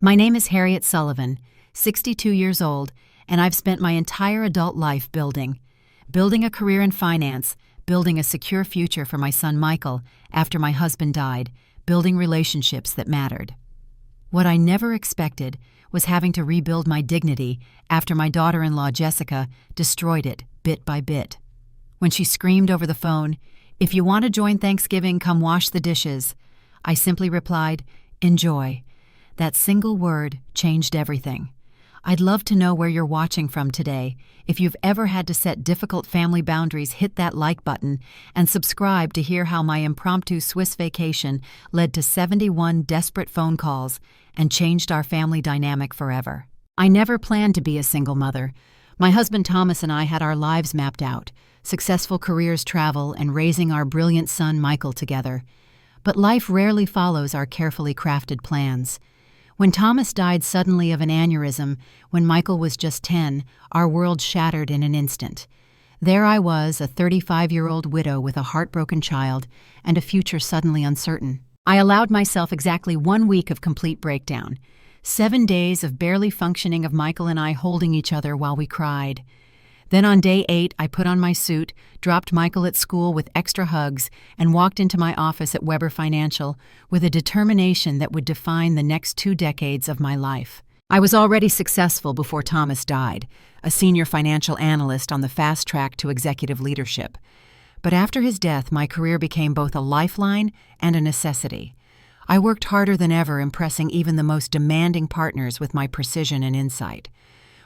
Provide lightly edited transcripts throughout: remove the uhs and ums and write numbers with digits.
My name is Harriet Sullivan, 62 years old, and I've spent my entire adult life building a career in finance, building a secure future for my son Michael after my husband died, building relationships that mattered. What I never expected was having to rebuild my dignity after my daughter-in-law Jessica destroyed it bit by bit. When she screamed over the phone, "If you want to join Thanksgiving, come wash the dishes," I simply replied, "Enjoy." That single word changed everything. I'd love to know where you're watching from today. If you've ever had to set difficult family boundaries, hit that like button and subscribe to hear how my impromptu Swiss vacation led to 71 desperate phone calls and changed our family dynamic forever. I never planned to be a single mother. My husband Thomas and I had our lives mapped out, successful careers, travel, and raising our brilliant son Michael together. But life rarely follows our carefully crafted plans. When Thomas died suddenly of an aneurysm, when Michael was just 10, our world shattered in an instant. There I was, a 35-year-old widow with a heartbroken child and a future suddenly uncertain. I allowed myself exactly 1 week of complete breakdown. 7 days of barely functioning, of Michael and I holding each other while we cried. Then on day 8, I put on my suit, dropped Michael at school with extra hugs, and walked into my office at Weber Financial with a determination that would define the next 2 decades of my life. I was already successful before Thomas died, a senior financial analyst on the fast track to executive leadership. But after his death, my career became both a lifeline and a necessity. I worked harder than ever, impressing even the most demanding partners with my precision and insight.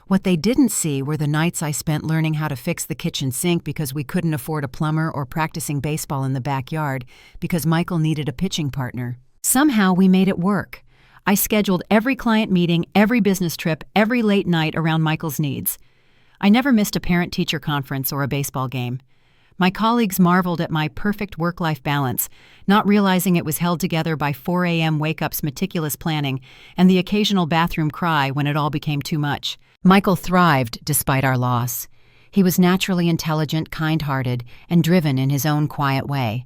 What they didn't see were the nights I spent learning how to fix the kitchen sink because we couldn't afford a plumber, or practicing baseball in the backyard because Michael needed a pitching partner. Somehow we made it work. I scheduled every client meeting, every business trip, every late night around Michael's needs. I never missed a parent-teacher conference or a baseball game. My colleagues marveled at my perfect work-life balance, not realizing it was held together by 4 a.m. wake-ups, meticulous planning, and the occasional bathroom cry when it all became too much. Michael thrived despite our loss. He was naturally intelligent, kind-hearted, and driven in his own quiet way.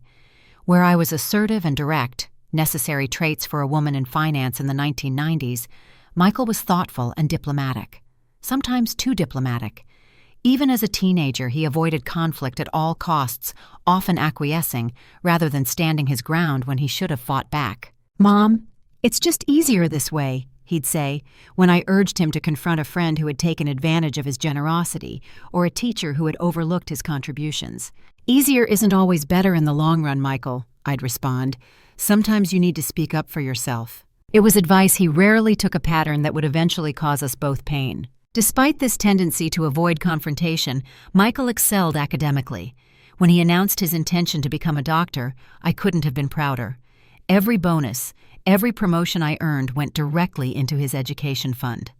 Where I was assertive and direct, necessary traits for a woman in finance in the 1990s, Michael was thoughtful and diplomatic, sometimes too diplomatic. Even as a teenager, he avoided conflict at all costs, often acquiescing rather than standing his ground when he should have fought back. "Mom, it's just easier this way," he'd say, when I urged him to confront a friend who had taken advantage of his generosity or a teacher who had overlooked his contributions. "Easier isn't always better in the long run, Michael," I'd respond. "Sometimes you need to speak up for yourself." It was advice he rarely took, a pattern that would eventually cause us both pain. Despite this tendency to avoid confrontation, Michael excelled academically. When he announced his intention to become a doctor, I couldn't have been prouder. Every bonus, every promotion I earned went directly into his education fund.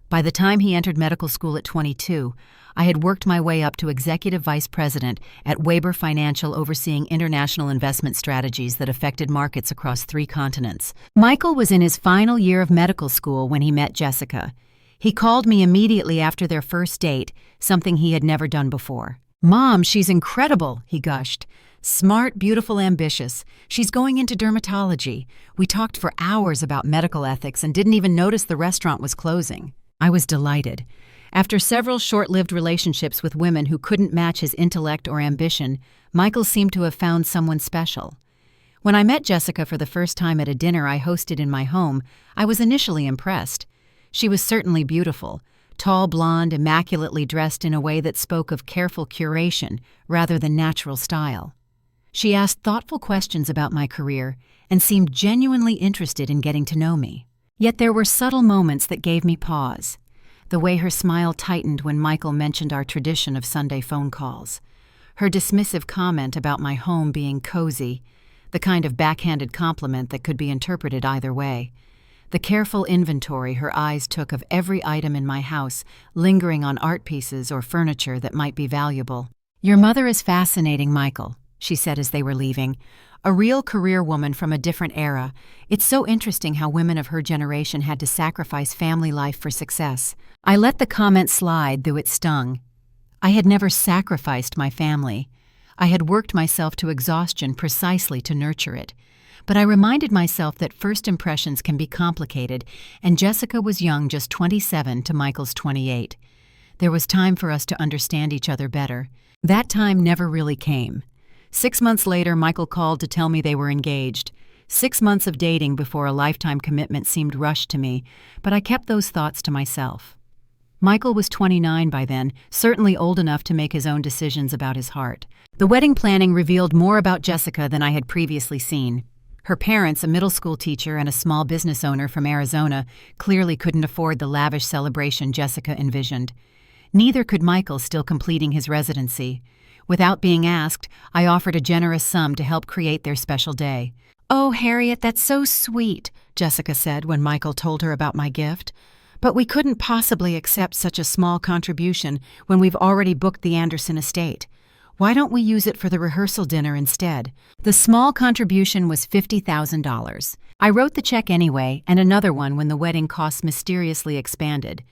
By the time he entered medical school at 22, I had worked my way up to executive vice president at Weber Financial, overseeing international investment strategies that affected markets across 3 continents. Michael was in his final year of medical school when he met Jessica. He called me immediately after their first date, something he had never done before. "Mom, she's incredible," he gushed. "Smart, beautiful, ambitious. She's going into dermatology. We talked for hours about medical ethics and didn't even notice the restaurant was closing." I was delighted. After several short-lived relationships with women who couldn't match his intellect or ambition, Michael seemed to have found someone special. When I met Jessica for the first time at a dinner I hosted in my home, I was initially impressed. She was certainly beautiful, tall, blonde, immaculately dressed in a way that spoke of careful curation rather than natural style. She asked thoughtful questions about my career and seemed genuinely interested in getting to know me. Yet there were subtle moments that gave me pause. The way her smile tightened when Michael mentioned our tradition of Sunday phone calls. Her dismissive comment about my home being cozy, the kind of backhanded compliment that could be interpreted either way. The careful inventory her eyes took of every item in my house, lingering on art pieces or furniture that might be valuable. "Your mother is fascinating, Michael," she said as they were leaving. "A real career woman from a different era. It's so interesting how women of her generation had to sacrifice family life for success." I let the comment slide, though it stung. I had never sacrificed my family. I had worked myself to exhaustion precisely to nurture it. But I reminded myself that first impressions can be complicated, and Jessica was young, just 27 to Michael's 28. There was time for us to understand each other better. That time never really came. 6 months later, Michael called to tell me they were engaged. 6 months of dating before a lifetime commitment seemed rushed to me, but I kept those thoughts to myself. Michael was 29 by then, certainly old enough to make his own decisions about his heart. The wedding planning revealed more about Jessica than I had previously seen. Her parents, a middle school teacher and a small business owner from Arizona, clearly couldn't afford the lavish celebration Jessica envisioned. Neither could Michael, still completing his residency. Without being asked, I offered a generous sum to help create their special day. "Oh, Harriet, that's so sweet," Jessica said when Michael told her about my gift. "But we couldn't possibly accept such a small contribution when we've already booked the Anderson estate. Why don't we use it for the rehearsal dinner instead?" The small contribution was $50,000. I wrote the check anyway, and another one when the wedding costs mysteriously expanded.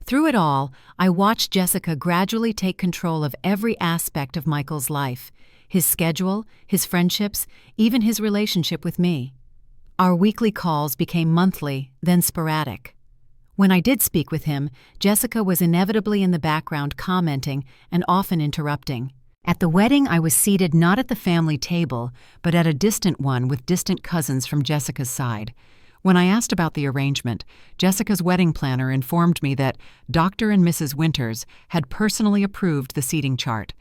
Through it all, I watched Jessica gradually take control of every aspect of Michael's life: his schedule, his friendships, even his relationship with me. Our weekly calls became monthly, then sporadic. When I did speak with him, Jessica was inevitably in the background commenting and often interrupting. At the wedding, I was seated not at the family table, but at a distant one with distant cousins from Jessica's side. When I asked about the arrangement, Jessica's wedding planner informed me that Dr. and Mrs. Winters had personally approved the seating chart.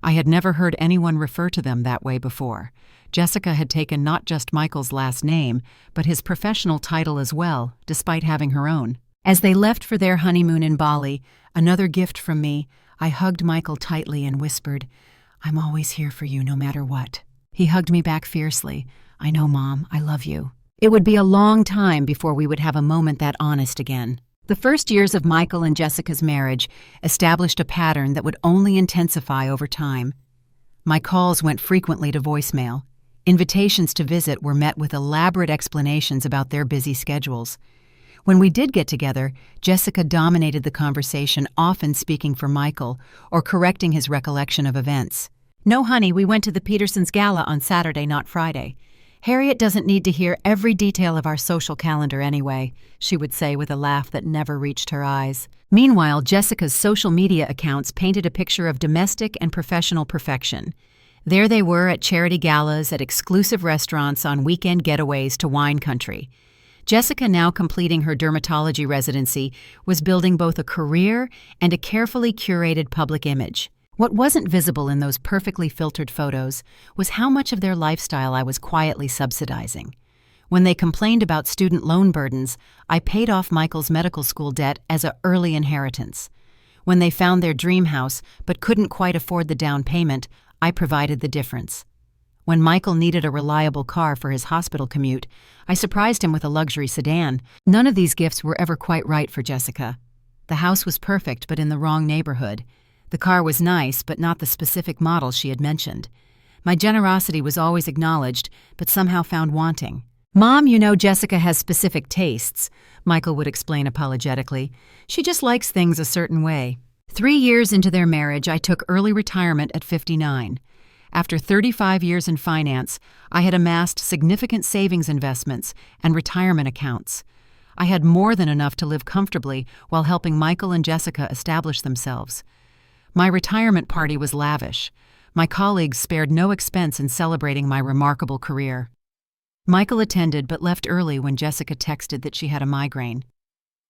I had never heard anyone refer to them that way before. Jessica had taken not just Michael's last name, but his professional title as well, despite having her own. As they left for their honeymoon in Bali, another gift from me, I hugged Michael tightly and whispered, "I'm always here for you no matter what." He hugged me back fiercely. "I know, Mom, I love you." It would be a long time before we would have a moment that honest again. The first years of Michael and Jessica's marriage established a pattern that would only intensify over time. My calls went frequently to voicemail. Invitations to visit were met with elaborate explanations about their busy schedules. When we did get together, Jessica dominated the conversation, often speaking for Michael or correcting his recollection of events. "No, honey, we went to the Petersons' gala on Saturday, not Friday. Harriet doesn't need to hear every detail of our social calendar anyway," she would say with a laugh that never reached her eyes. Meanwhile, Jessica's social media accounts painted a picture of domestic and professional perfection. There they were at charity galas, at exclusive restaurants, on weekend getaways to wine country. Jessica, now completing her dermatology residency, was building both a career and a carefully curated public image. What wasn't visible in those perfectly filtered photos was how much of their lifestyle I was quietly subsidizing. When they complained about student loan burdens, I paid off Michael's medical school debt as an early inheritance. When they found their dream house but couldn't quite afford the down payment, I provided the difference. When Michael needed a reliable car for his hospital commute, I surprised him with a luxury sedan. None of these gifts were ever quite right for Jessica. The house was perfect, but in the wrong neighborhood. The car was nice, but not the specific model she had mentioned. My generosity was always acknowledged, but somehow found wanting. "Mom, you know Jessica has specific tastes," Michael would explain apologetically. "She just likes things a certain way." 3 years into their marriage, I took early retirement at 59. After 35 years in finance, I had amassed significant savings investments and retirement accounts. I had more than enough to live comfortably while helping Michael and Jessica establish themselves. My retirement party was lavish. My colleagues spared no expense in celebrating my remarkable career. Michael attended but left early when Jessica texted that she had a migraine.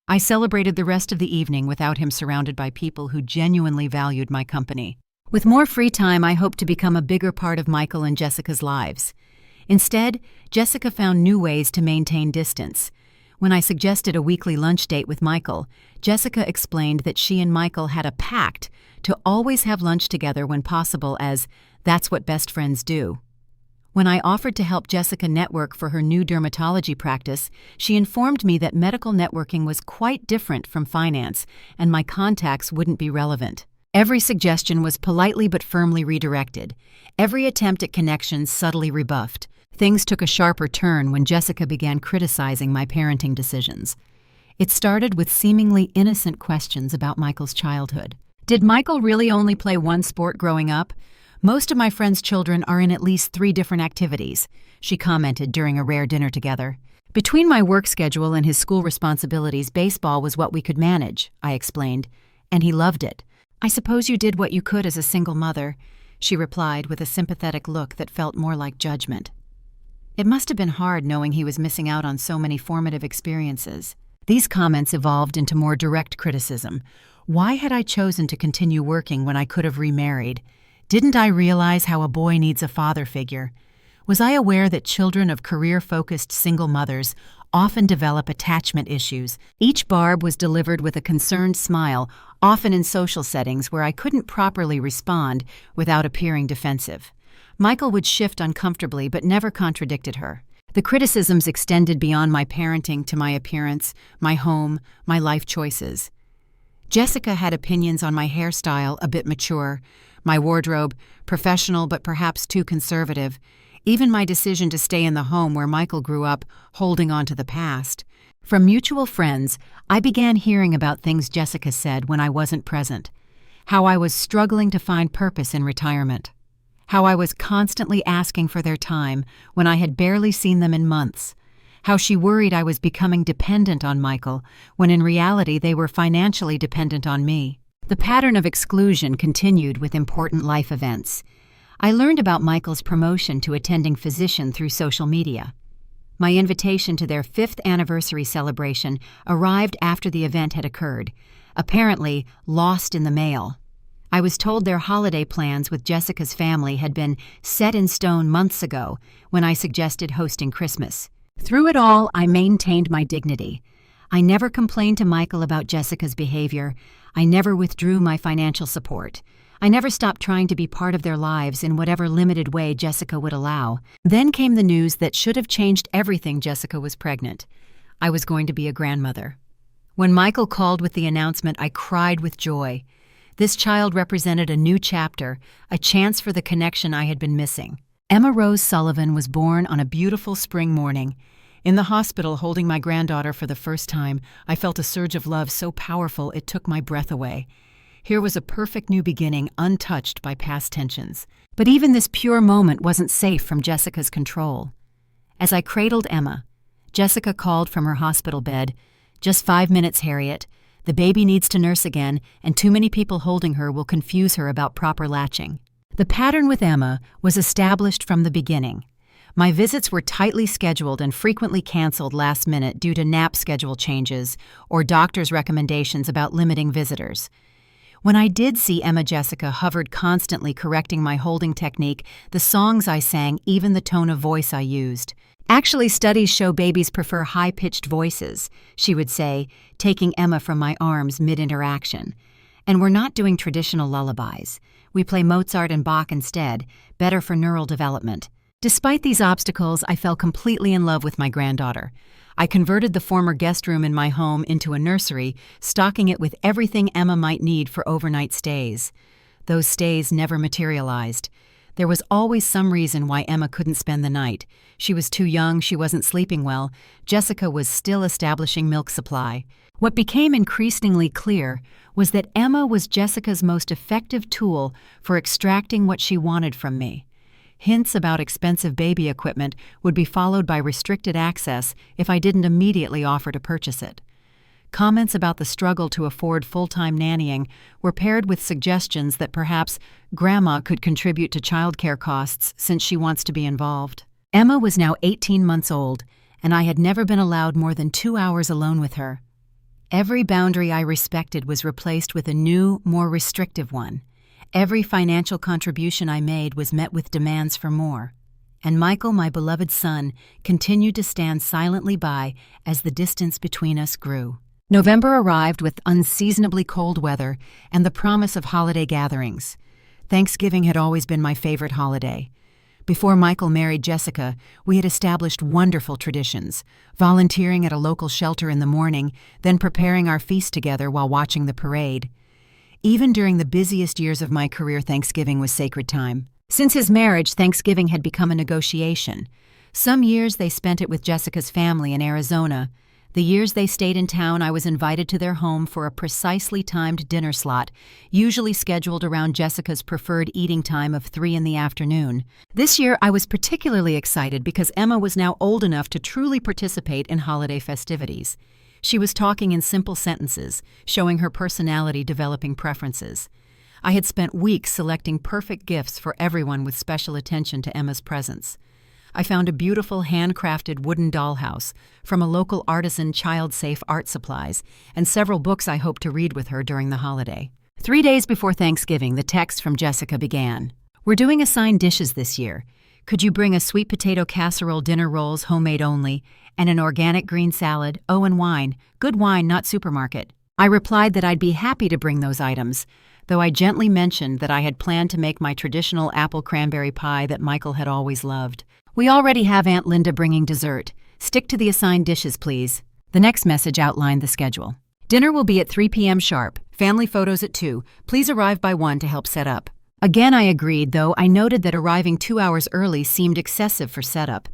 I celebrated the rest of the evening without him, surrounded by people who genuinely valued my company. With more free time, I hoped to become a bigger part of Michael and Jessica's lives. Instead, Jessica found new ways to maintain distance. When I suggested a weekly lunch date with Michael, Jessica explained that she and Michael had a pact to always have lunch together when possible, as "that's what best friends do." When I offered to help Jessica network for her new dermatology practice, she informed me that medical networking was quite different from finance, and my contacts wouldn't be relevant. Every suggestion was politely but firmly redirected. Every attempt at connections subtly rebuffed. Things took a sharper turn when Jessica began criticizing my parenting decisions. It started with seemingly innocent questions about Michael's childhood. Did Michael really only play one sport growing up? Most of my friends' children are in at least 3 different activities, she commented during a rare dinner together. Between my work schedule and his school responsibilities, baseball was what we could manage, I explained, and he loved it. I suppose you did what you could as a single mother, she replied with a sympathetic look that felt more like judgment. It must have been hard knowing he was missing out on so many formative experiences. These comments evolved into more direct criticism. Why had I chosen to continue working when I could have remarried? Didn't I realize how a boy needs a father figure? Was I aware that children of career-focused single mothers often develop attachment issues? Each barb was delivered with a concerned smile, often in social settings where I couldn't properly respond without appearing defensive. Michael would shift uncomfortably but never contradicted her. The criticisms extended beyond my parenting to my appearance, my home, my life choices. Jessica had opinions on my hairstyle, a bit mature, my wardrobe, professional but perhaps too conservative, even my decision to stay in the home where Michael grew up, holding on to the past. From mutual friends, I began hearing about things Jessica said when I wasn't present. How I was struggling to find purpose in retirement. How I was constantly asking for their time when I had barely seen them in months. How she worried I was becoming dependent on Michael when in reality they were financially dependent on me. The pattern of exclusion continued with important life events. I learned about Michael's promotion to attending physician through social media. My invitation to their 5th anniversary celebration arrived after the event had occurred, apparently lost in the mail. I was told their holiday plans with Jessica's family had been set in stone months ago when I suggested hosting Christmas. Through it all, I maintained my dignity. I never complained to Michael about Jessica's behavior. I never withdrew my financial support. I never stopped trying to be part of their lives in whatever limited way Jessica would allow. Then came the news that should have changed everything. Jessica was pregnant. I was going to be a grandmother. When Michael called with the announcement, I cried with joy. This child represented a new chapter, a chance for the connection I had been missing. Emma Rose Sullivan was born on a beautiful spring morning. In the hospital, holding my granddaughter for the first time, I felt a surge of love so powerful it took my breath away. Here was a perfect new beginning, untouched by past tensions. But even this pure moment wasn't safe from Jessica's control. As I cradled Emma, Jessica called from her hospital bed, "Just 5 minutes, Harriet. The baby needs to nurse again, and too many people holding her will confuse her about proper latching." The pattern with Emma was established from the beginning. My visits were tightly scheduled and frequently canceled last minute due to nap schedule changes or doctors' recommendations about limiting visitors. When I did see Emma, Jessica hovered constantly correcting my holding technique, the songs I sang, even the tone of voice I used. "Actually, studies show babies prefer high-pitched voices," she would say, taking Emma from my arms mid-interaction. "And we're not doing traditional lullabies. We play Mozart and Bach instead, better for neural development." Despite these obstacles, I fell completely in love with my granddaughter. I converted the former guest room in my home into a nursery, stocking it with everything Emma might need for overnight stays. Those stays never materialized. There was always some reason why Emma couldn't spend the night. She was too young, she wasn't sleeping well. Jessica was still establishing milk supply. What became increasingly clear was that Emma was Jessica's most effective tool for extracting what she wanted from me. Hints about expensive baby equipment would be followed by restricted access if I didn't immediately offer to purchase it. Comments about the struggle to afford full-time nannying were paired with suggestions that perhaps Grandma could contribute to childcare costs since she wants to be involved. Emma was now 18 months old, and I had never been allowed more than 2 hours alone with her. Every boundary I respected was replaced with a new, more restrictive one. Every financial contribution I made was met with demands for more. And Michael, my beloved son, continued to stand silently by as the distance between us grew. November arrived with unseasonably cold weather and the promise of holiday gatherings. Thanksgiving had always been my favorite holiday. Before Michael married Jessica, we had established wonderful traditions, volunteering at a local shelter in the morning, then preparing our feast together while watching the parade. Even during the busiest years of my career, Thanksgiving was sacred time. Since his marriage, Thanksgiving had become a negotiation. Some years they spent it with Jessica's family in Arizona. The years they stayed in town, I was invited to their home for a precisely timed dinner slot, usually scheduled around Jessica's preferred eating time of 3 in the afternoon. This year, I was particularly excited because Emma was now old enough to truly participate in holiday festivities. She was talking in simple sentences, showing her personality developing preferences. I had spent weeks selecting perfect gifts for everyone with special attention to Emma's presence. I found a beautiful handcrafted wooden dollhouse from a local artisan child-safe art supplies and several books I hoped to read with her during the holiday. 3 days before Thanksgiving, the text from Jessica began. "We're doing assigned dishes this year. Could you bring a sweet potato casserole, dinner rolls, homemade only, and an organic green salad, and wine, good wine, not supermarket?" I replied that I'd be happy to bring those items, though I gently mentioned that I had planned to make my traditional apple cranberry pie that Michael had always loved. "We already have Aunt Linda bringing dessert. Stick to the assigned dishes, please." The next message outlined the schedule. "Dinner will be at 3 p.m. sharp. Family photos at 2. Please arrive by 1 to help set up." Again, I agreed, though I noted that arriving 2 hours early seemed excessive for setup.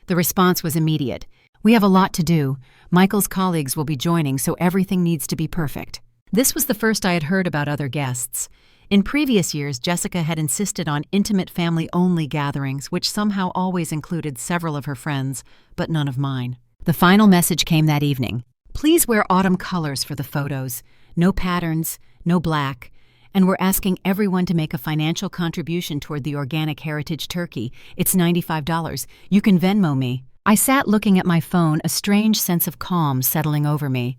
The response was immediate. "We have a lot to do. Michael's colleagues will be joining, so everything needs to be perfect." This was the first I had heard about other guests. In previous years, Jessica had insisted on intimate family-only gatherings, which somehow always included several of her friends, but none of mine. The final message came that evening. "Please wear autumn colors for the photos. No patterns, no black. And we're asking everyone to make a financial contribution toward the organic heritage turkey. It's $95. You can Venmo me." I sat looking at my phone, a strange sense of calm settling over me.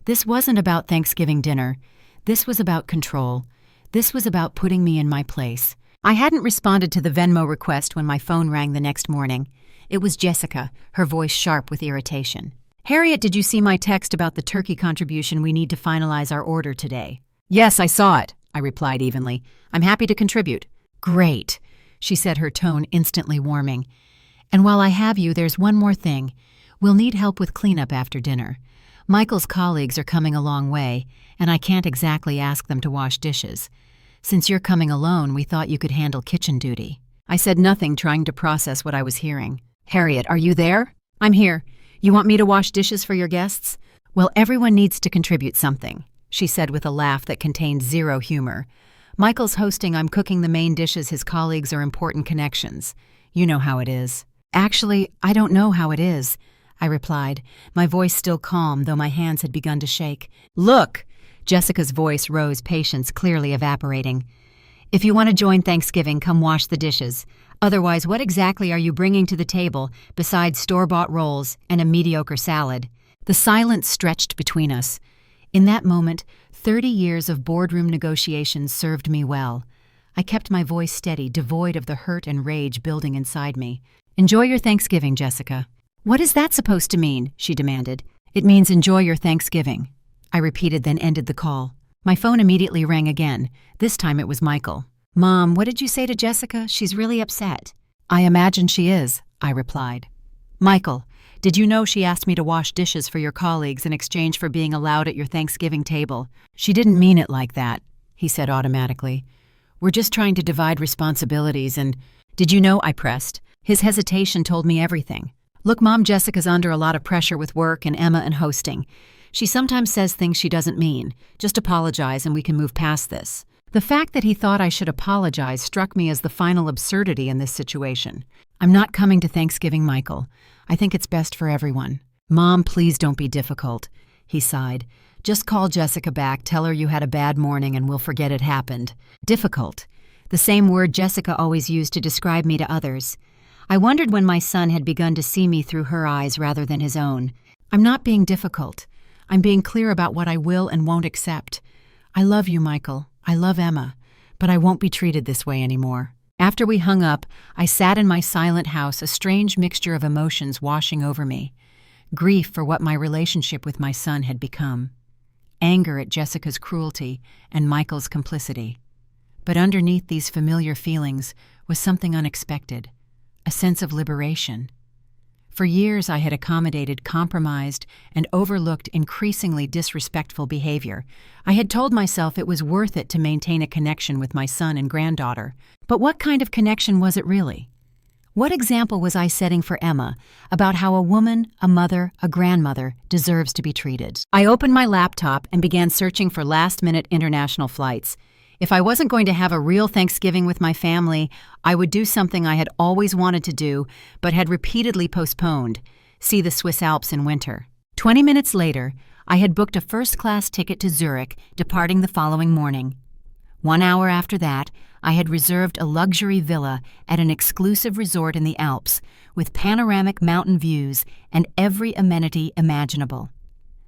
This wasn't about Thanksgiving dinner. This was about control. This was about putting me in my place. I hadn't responded to the Venmo request when my phone rang the next morning. It was Jessica, her voice sharp with irritation. "Harriet, did you see my text about the turkey contribution? We need to finalize our order today." "Yes, I saw it," I replied evenly. "I'm happy to contribute." "Great," she said, her tone instantly warming. "And while I have you, there's one more thing. We'll need help with cleanup after dinner. Michael's colleagues are coming a long way, and I can't exactly ask them to wash dishes. Since you're coming alone, we thought you could handle kitchen duty." I said nothing, trying to process what I was hearing. "Harriet, are you there?" "I'm here. You want me to wash dishes for your guests?" "Well, everyone needs to contribute something," she said with a laugh that contained zero humor. "Michael's hosting, I'm cooking the main dishes, his colleagues are important connections. You know how it is." "Actually, I don't know how it is," I replied, my voice still calm, though my hands had begun to shake. "Look!" Jessica's voice rose, patience clearly evaporating. "If you want to join Thanksgiving, come wash the dishes. Otherwise, what exactly are you bringing to the table besides store-bought rolls and a mediocre salad?" The silence stretched between us. In that moment, 30 years of boardroom negotiations served me well. I kept my voice steady, devoid of the hurt and rage building inside me. "Enjoy your Thanksgiving, Jessica." "What is that supposed to mean?" she demanded. "It means enjoy your Thanksgiving," I repeated, then ended the call. My phone immediately rang again. This time it was Michael. "Mom, what did you say to Jessica? She's really upset." "I imagine she is," I replied. "Michael, did you know she asked me to wash dishes for your colleagues in exchange for being allowed at your Thanksgiving table?" "She didn't mean it like that," he said automatically. "We're just trying to divide responsibilities and—" "Did you know?" I pressed. His hesitation told me everything. "Look, Mom, Jessica's under a lot of pressure with work and Emma and hosting. She sometimes says things she doesn't mean. Just apologize and we can move past this." The fact that he thought I should apologize struck me as the final absurdity in this situation. "I'm not coming to Thanksgiving, Michael. I think it's best for everyone." "Mom, please don't be difficult," he sighed. "Just call Jessica back, tell her you had a bad morning and we'll forget it happened." Difficult. The same word Jessica always used to describe me to others. I wondered when my son had begun to see me through her eyes rather than his own. "I'm not being difficult. I'm being clear about what I will and won't accept. I love you, Michael. I love Emma. But I won't be treated this way anymore." After we hung up, I sat in my silent house, a strange mixture of emotions washing over me. Grief for what my relationship with my son had become. Anger at Jessica's cruelty and Michael's complicity. But underneath these familiar feelings was something unexpected. A sense of liberation. For years I had accommodated, compromised, and overlooked increasingly disrespectful behavior. I had told myself it was worth it to maintain a connection with my son and granddaughter. But what kind of connection was it really? What example was I setting for Emma about how a woman, a mother, a grandmother deserves to be treated? I opened my laptop and began searching for last-minute international flights. If I wasn't going to have a real Thanksgiving with my family, I would do something I had always wanted to do but had repeatedly postponed: see the Swiss Alps in winter. 20 minutes later, I had booked a first-class ticket to Zurich, departing the following morning. 1 hour after that, I had reserved a luxury villa at an exclusive resort in the Alps with panoramic mountain views and every amenity imaginable.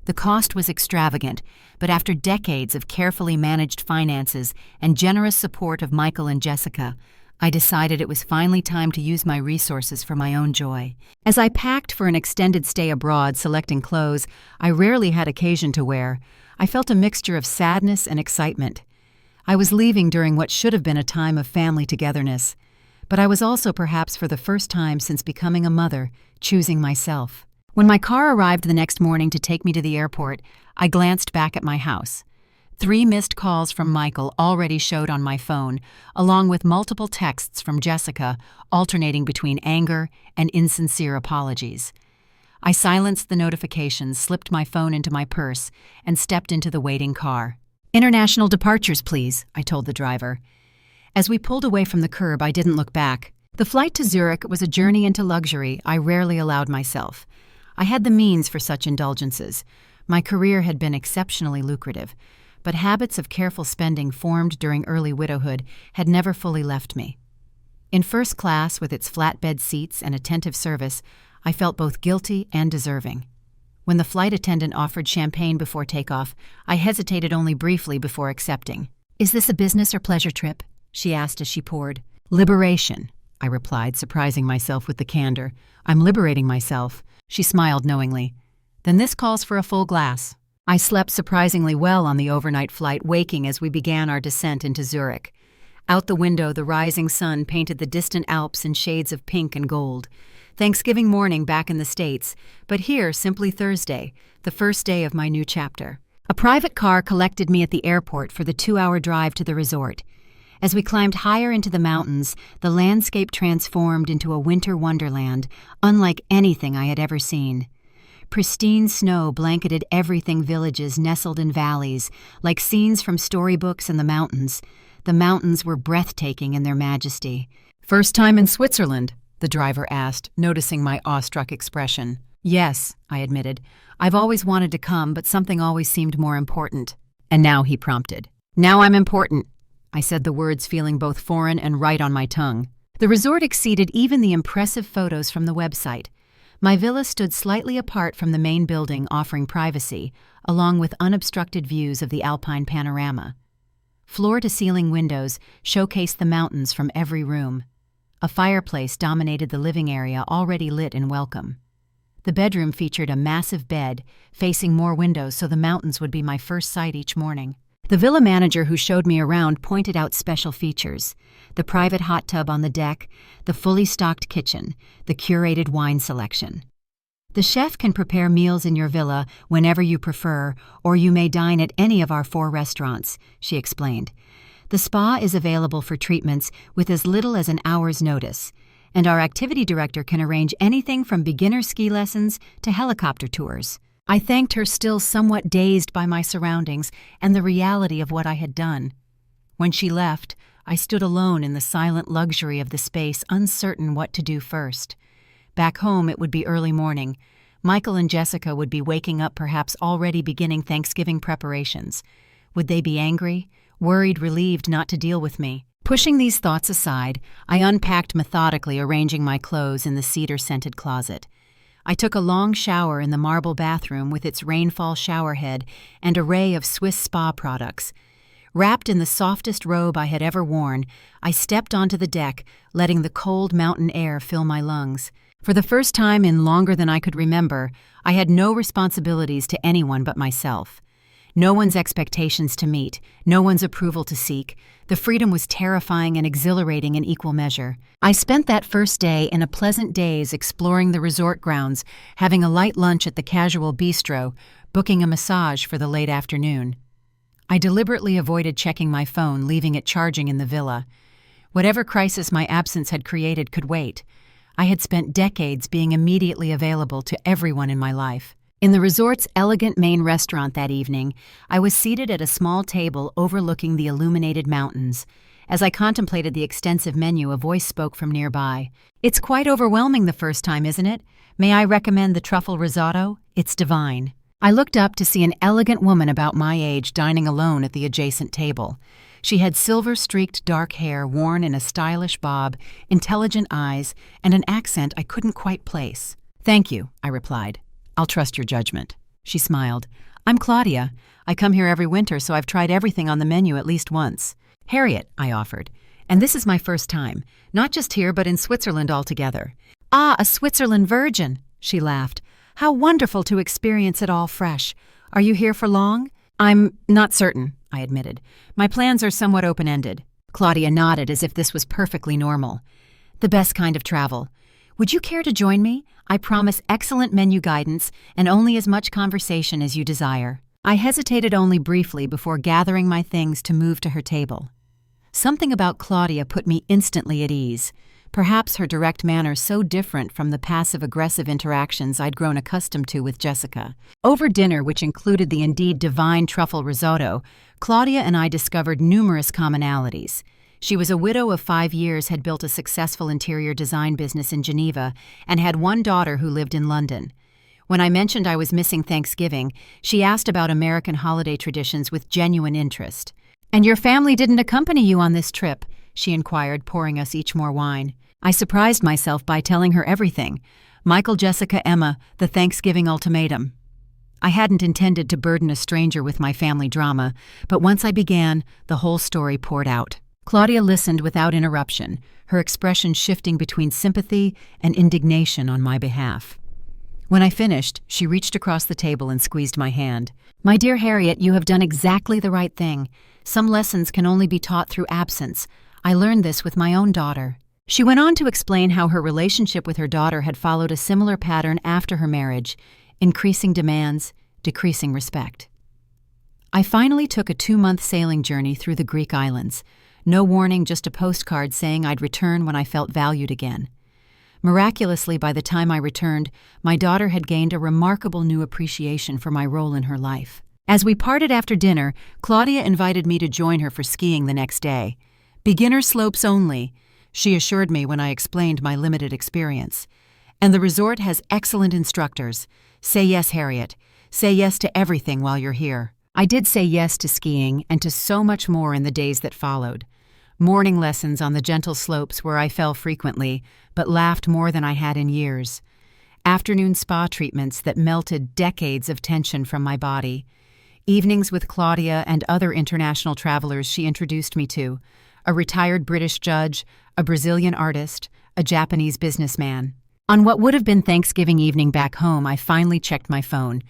The cost was extravagant, but after decades of carefully managed finances and generous support of Michael and Jessica, I decided it was finally time to use my resources for my own joy. As I packed for an extended stay abroad, selecting clothes I rarely had occasion to wear, I felt a mixture of sadness and excitement. I was leaving during what should have been a time of family togetherness, but I was also, perhaps for the first time since becoming a mother, choosing myself. When my car arrived the next morning to take me to the airport, I glanced back at my house. 3 missed calls from Michael already showed on my phone, along with multiple texts from Jessica, alternating between anger and insincere apologies. I silenced the notifications, slipped my phone into my purse, and stepped into the waiting car. "International departures, please," I told the driver. As we pulled away from the curb, I didn't look back. The flight to Zurich was a journey into luxury I rarely allowed myself. I had the means for such indulgences. My career had been exceptionally lucrative, but habits of careful spending formed during early widowhood had never fully left me. In first class, with its flatbed seats and attentive service, I felt both guilty and deserving. When the flight attendant offered champagne before takeoff, I hesitated only briefly before accepting. "Is this a business or pleasure trip?" she asked as she poured. "Liberation," I replied, surprising myself with the candor. "I'm liberating myself." She smiled knowingly. "Then this calls for a full glass." I slept surprisingly well on the overnight flight, waking as we began our descent into Zurich. Out the window, the rising sun painted the distant Alps in shades of pink and gold. Thanksgiving morning back in the States, but here simply Thursday, the first day of my new chapter. A private car collected me at the airport for the 2-hour drive to the resort. As we climbed higher into the mountains, the landscape transformed into a winter wonderland, unlike anything I had ever seen. Pristine snow blanketed everything, villages nestled in valleys, like scenes from storybooks and the mountains. The mountains were breathtaking in their majesty. "First time in Switzerland?" the driver asked, noticing my awestruck expression. "Yes," I admitted. "I've always wanted to come, but something always seemed more important." "And now," he prompted. "Now I'm important." I said the words feeling both foreign and right on my tongue. The resort exceeded even the impressive photos from the website. My villa stood slightly apart from the main building, offering privacy, along with unobstructed views of the alpine panorama. Floor-to-ceiling windows showcased the mountains from every room. A fireplace dominated the living area, already lit in welcome. The bedroom featured a massive bed, facing more windows so the mountains would be my first sight each morning. The villa manager who showed me around pointed out special features: the private hot tub on the deck, the fully stocked kitchen, the curated wine selection. "The chef can prepare meals in your villa whenever you prefer, or you may dine at any of our 4 restaurants," she explained. "The spa is available for treatments with as little as an hour's notice, and our activity director can arrange anything from beginner ski lessons to helicopter tours." I thanked her, still somewhat dazed by my surroundings and the reality of what I had done. When she left, I stood alone in the silent luxury of the space, uncertain what to do first. Back home, it would be early morning. Michael and Jessica would be waking up, perhaps already beginning Thanksgiving preparations. Would they be angry, worried, relieved not to deal with me? Pushing these thoughts aside, I unpacked methodically, arranging my clothes in the cedar-scented closet. I took a long shower in the marble bathroom with its rainfall showerhead and array of Swiss spa products. Wrapped in the softest robe I had ever worn, I stepped onto the deck, letting the cold mountain air fill my lungs. For the first time in longer than I could remember, I had no responsibilities to anyone but myself. No one's expectations to meet, no one's approval to seek. The freedom was terrifying and exhilarating in equal measure. I spent that first day in a pleasant daze exploring the resort grounds, having a light lunch at the casual bistro, booking a massage for the late afternoon. I deliberately avoided checking my phone, leaving it charging in the villa. Whatever crisis my absence had created could wait. I had spent decades being immediately available to everyone in my life. In the resort's elegant main restaurant that evening, I was seated at a small table overlooking the illuminated mountains. As I contemplated the extensive menu, a voice spoke from nearby. "It's quite overwhelming the first time, isn't it? May I recommend the truffle risotto? It's divine." I looked up to see an elegant woman about my age dining alone at the adjacent table. She had silver-streaked dark hair worn in a stylish bob, intelligent eyes, and an accent I couldn't quite place. "Thank you," I replied. "I'll trust your judgment." She smiled. "I'm Claudia. I come here every winter, so I've tried everything on the menu at least once." "Harriet," I offered. "And this is my first time, not just here but in Switzerland altogether." "Ah, a Switzerland virgin," she laughed. "How wonderful to experience it all fresh. Are you here for long?" "I'm not certain," I admitted. "My plans are somewhat open-ended." Claudia nodded as if this was perfectly normal. "The best kind of travel. Would you care to join me? I promise excellent menu guidance and only as much conversation as you desire." I hesitated only briefly before gathering my things to move to her table. Something about Claudia put me instantly at ease. Perhaps her direct manner so different from the passive-aggressive interactions I'd grown accustomed to with Jessica. Over dinner, which included the indeed divine truffle risotto, Claudia and I discovered numerous commonalities. She was a widow of 5 years, had built a successful interior design business in Geneva, and had one daughter who lived in London. When I mentioned I was missing Thanksgiving, she asked about American holiday traditions with genuine interest. "And your family didn't accompany you on this trip?" she inquired, pouring us each more wine. I surprised myself by telling her everything. Michael, Jessica, Emma, the Thanksgiving ultimatum. I hadn't intended to burden a stranger with my family drama, but once I began, the whole story poured out. Claudia listened without interruption, her expression shifting between sympathy and indignation on my behalf. When I finished, she reached across the table and squeezed my hand. "My dear Harriet, you have done exactly the right thing. Some lessons can only be taught through absence. I learned this with my own daughter." She went on to explain how her relationship with her daughter had followed a similar pattern after her marriage: increasing demands, decreasing respect. I finally took a 2-month sailing journey through the Greek islands. No warning, just a postcard saying I'd return when I felt valued again. Miraculously, by the time I returned, my daughter had gained a remarkable new appreciation for my role in her life. As we parted after dinner, Claudia invited me to join her for skiing the next day. "Beginner slopes only," she assured me when I explained my limited experience. "And the resort has excellent instructors. Say yes, Harriet. Say yes to everything while you're here." I did say yes to skiing and to so much more in the days that followed. Morning lessons on the gentle slopes where I fell frequently, but laughed more than I had in years. Afternoon spa treatments that melted decades of tension from my body. Evenings with Claudia and other international travelers she introduced me to: a retired British judge, a Brazilian artist, a Japanese businessman. On what would have been Thanksgiving evening back home, I finally checked my phone.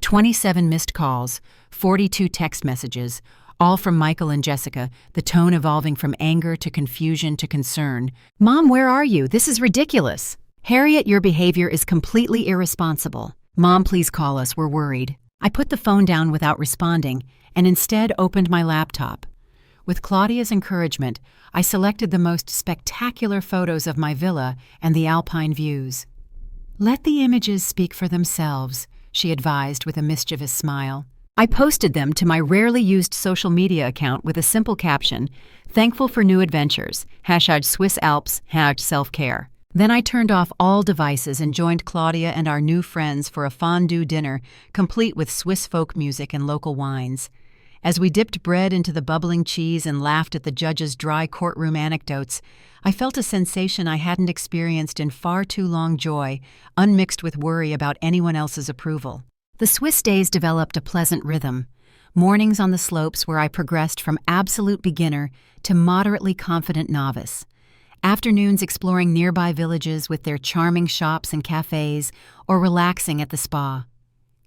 27 missed calls, 42 text messages, all from Michael and Jessica, the tone evolving from anger to confusion to concern. "Mom, where are you? This is ridiculous." "Harriet, your behavior is completely irresponsible." "Mom, please call us, we're worried." I put the phone down without responding and instead opened my laptop. With Claudia's encouragement, I selected the most spectacular photos of my villa and the alpine views. "Let the images speak for themselves," she advised with a mischievous smile. I posted them to my rarely used social media account with a simple caption: "Thankful for new adventures, #Swiss Alps, #self-care." Then I turned off all devices and joined Claudia and our new friends for a fondue dinner, complete with Swiss folk music and local wines. As we dipped bread into the bubbling cheese and laughed at the judge's dry courtroom anecdotes, I felt a sensation I hadn't experienced in far too long: joy, unmixed with worry about anyone else's approval. The Swiss days developed a pleasant rhythm. Mornings on the slopes where I progressed from absolute beginner to moderately confident novice. Afternoons exploring nearby villages with their charming shops and cafes, or relaxing at the spa.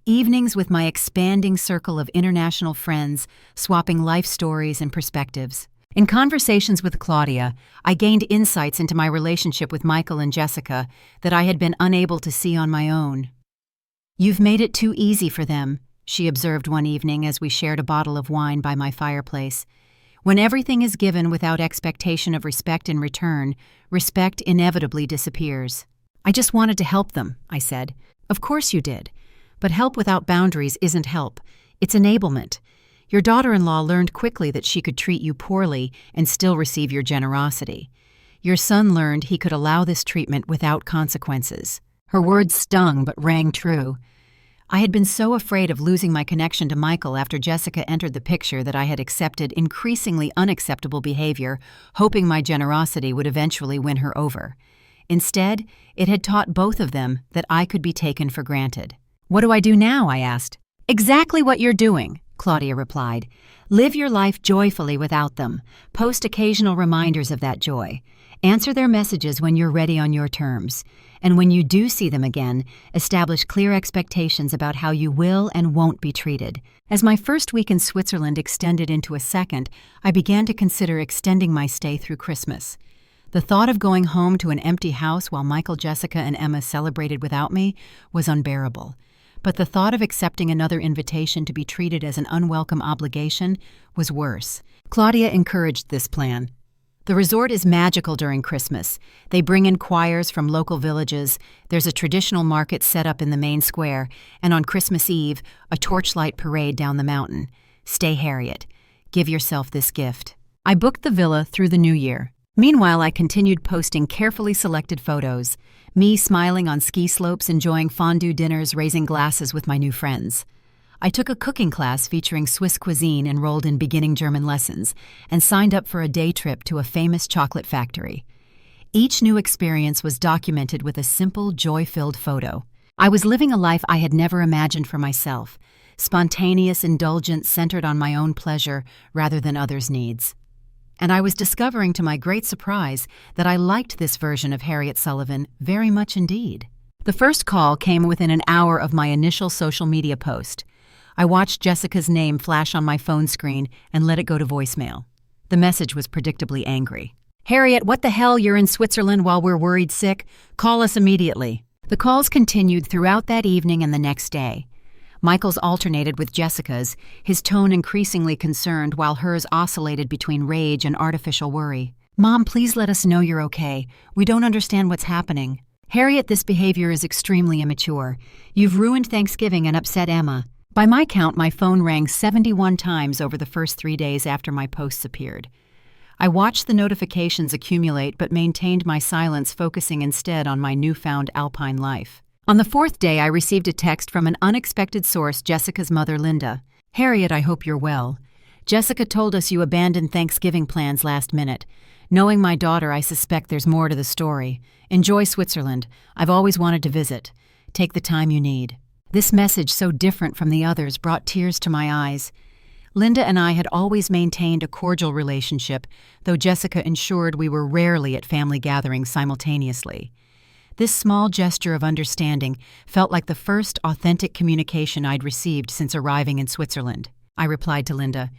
Evenings with my expanding circle of international friends, swapping life stories and perspectives. In conversations with Claudia, I gained insights into my relationship with Michael and Jessica that I had been unable to see on my own. "You've made it too easy for them," she observed one evening as we shared a bottle of wine by my fireplace. When everything is given without expectation of respect in return, respect inevitably disappears. "I just wanted to help them," I said. "Of course you did. But help without boundaries isn't help. It's enablement. Your daughter-in-law learned quickly that she could treat you poorly and still receive your generosity. Your son learned he could allow this treatment without consequences." Her words stung but rang true. I had been so afraid of losing my connection to Michael after Jessica entered the picture that I had accepted increasingly unacceptable behavior, hoping my generosity would eventually win her over. Instead, it had taught both of them that I could be taken for granted. "What do I do now?" I asked. "Exactly what you're doing," Claudia replied. "Live your life joyfully without them. Post occasional reminders of that joy. Answer their messages when you're ready on your terms. And when you do see them again, establish clear expectations about how you will and won't be treated." As my first week in Switzerland extended into a second, I began to consider extending my stay through Christmas. The thought of going home to an empty house while Michael, Jessica, and Emma celebrated without me was unbearable. But the thought of accepting another invitation to be treated as an unwelcome obligation was worse. Claudia encouraged this plan. "The resort is magical during Christmas. They bring in choirs from local villages, there's a traditional market set up in the main square, and on Christmas Eve, a torchlight parade down the mountain. Stay, Harriet. Give yourself this gift." I booked the villa through the new year. Meanwhile, I continued posting carefully selected photos, me smiling on ski slopes, enjoying fondue dinners, raising glasses with my new friends. I took a cooking class featuring Swiss cuisine, enrolled in beginning German lessons, and signed up for a day trip to a famous chocolate factory. Each new experience was documented with a simple, joy-filled photo. I was living a life I had never imagined for myself, spontaneous indulgence centered on my own pleasure rather than others' needs. And I was discovering to my great surprise that I liked this version of Harriet Sullivan very much indeed. The first call came within an hour of my initial social media post. I watched Jessica's name flash on my phone screen and let it go to voicemail. The message was predictably angry. "Harriet, what the hell? You're in Switzerland while we're worried sick? Call us immediately." The calls continued throughout that evening and the next day. Michael's alternated with Jessica's, his tone increasingly concerned while hers oscillated between rage and artificial worry. "Mom, please let us know you're okay. We don't understand what's happening." "Harriet, this behavior is extremely immature. You've ruined Thanksgiving and upset Emma." By my count, my phone rang 71 times over the first 3 days after my posts appeared. I watched the notifications accumulate but maintained my silence, focusing instead on my newfound alpine life. On the 4th day, I received a text from an unexpected source, Jessica's mother, Linda. "Harriet, I hope you're well. Jessica told us you abandoned Thanksgiving plans last minute. Knowing my daughter, I suspect there's more to the story. Enjoy Switzerland. I've always wanted to visit. Take the time you need." This message, so different from the others, brought tears to my eyes. Linda and I had always maintained a cordial relationship, though Jessica ensured we were rarely at family gatherings simultaneously. This small gesture of understanding felt like the first authentic communication I'd received since arriving in Switzerland. I replied to Linda,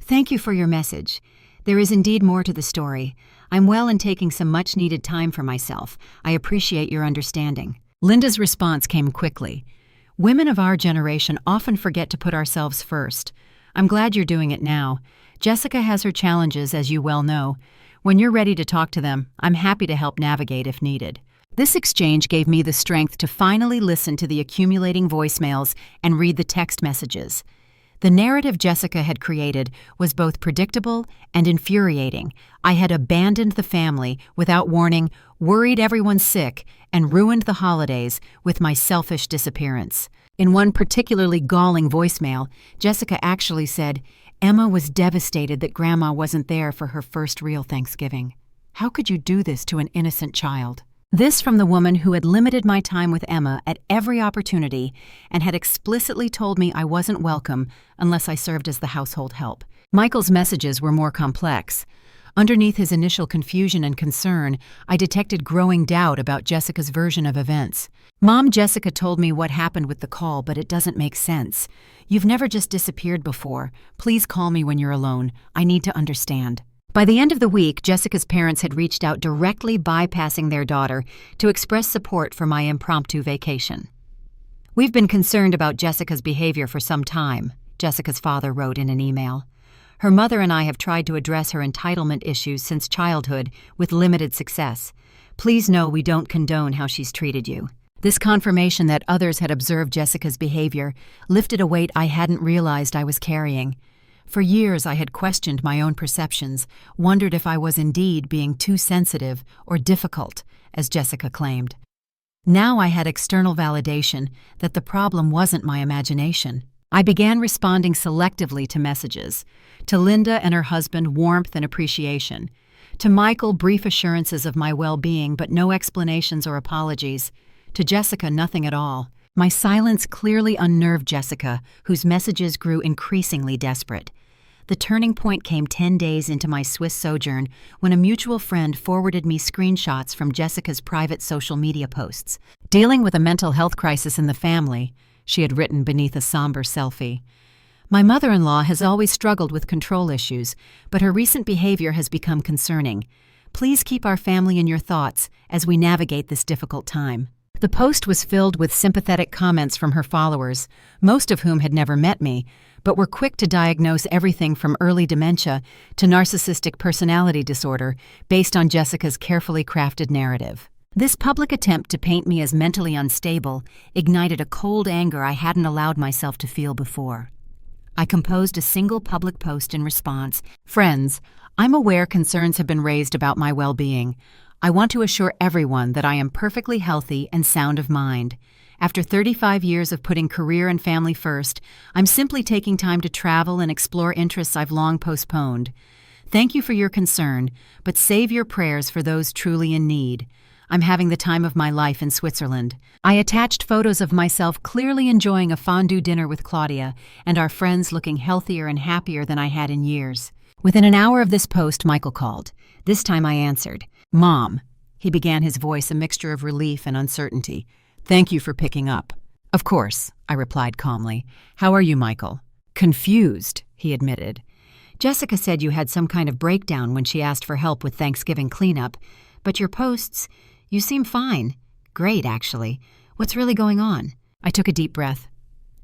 "Thank you for your message. There is indeed more to the story. I'm well and taking some much-needed time for myself. I appreciate your understanding." Linda's response came quickly. "Women of our generation often forget to put ourselves first. I'm glad you're doing it now. Jessica has her challenges, as you well know. When you're ready to talk to them, I'm happy to help navigate if needed." This exchange gave me the strength to finally listen to the accumulating voicemails and read the text messages. The narrative Jessica had created was both predictable and infuriating. I had abandoned the family without warning, worried everyone sick, and ruined the holidays with my selfish disappearance. In one particularly galling voicemail, Jessica actually said, "Emma was devastated that Grandma wasn't there for her first real Thanksgiving. How could you do this to an innocent child?" This from the woman who had limited my time with Emma at every opportunity and had explicitly told me I wasn't welcome unless I served as the household help. Michael's messages were more complex. Underneath his initial confusion and concern, I detected growing doubt about Jessica's version of events. "Mom, Jessica told me what happened with the call, but it doesn't make sense. You've never just disappeared before. Please call me when you're alone. I need to understand." By the end of the week, Jessica's parents had reached out directly, bypassing their daughter, to express support for my impromptu vacation. "We've been concerned about Jessica's behavior for some time," Jessica's father wrote in an email. Her mother and I have tried to address her entitlement issues since childhood with limited success. Please know we don't condone how she's treated you." This confirmation that others had observed Jessica's behavior lifted a weight I hadn't realized I was carrying. For years I had questioned my own perceptions, wondered if I was indeed being too sensitive or difficult, as Jessica claimed. Now I had external validation that the problem wasn't my imagination. I began responding selectively to messages. To Linda and her husband, warmth and appreciation. To Michael, brief assurances of my well-being but no explanations or apologies. To Jessica, nothing at all. My silence clearly unnerved Jessica, whose messages grew increasingly desperate. The turning point came 10 days into my Swiss sojourn when a mutual friend forwarded me screenshots from Jessica's private social media posts. "Dealing with a mental health crisis in the family," she had written beneath a somber selfie. "My mother-in-law has always struggled with control issues, but her recent behavior has become concerning. Please keep our family in your thoughts as we navigate this difficult time." The post was filled with sympathetic comments from her followers, most of whom had never met me, but were quick to diagnose everything from early dementia to narcissistic personality disorder based on Jessica's carefully crafted narrative. This public attempt to paint me as mentally unstable ignited a cold anger I hadn't allowed myself to feel before. I composed a single public post in response. "Friends, I'm aware concerns have been raised about my well-being. I want to assure everyone that I am perfectly healthy and sound of mind. After 35 years of putting career and family first, I'm simply taking time to travel and explore interests I've long postponed. Thank you for your concern, but save your prayers for those truly in need. I'm having the time of my life in Switzerland." I attached photos of myself clearly enjoying a fondue dinner with Claudia and our friends looking healthier and happier than I had in years. Within an hour of this post, Michael called. This time I answered. "Mom," he began, his voice a mixture of relief and uncertainty. "Thank you for picking up." "Of course," I replied calmly. "How are you, Michael?" "Confused," he admitted. "Jessica said you had some kind of breakdown when she asked for help with Thanksgiving cleanup, but your posts, you seem fine. Great, actually. What's really going on?" I took a deep breath.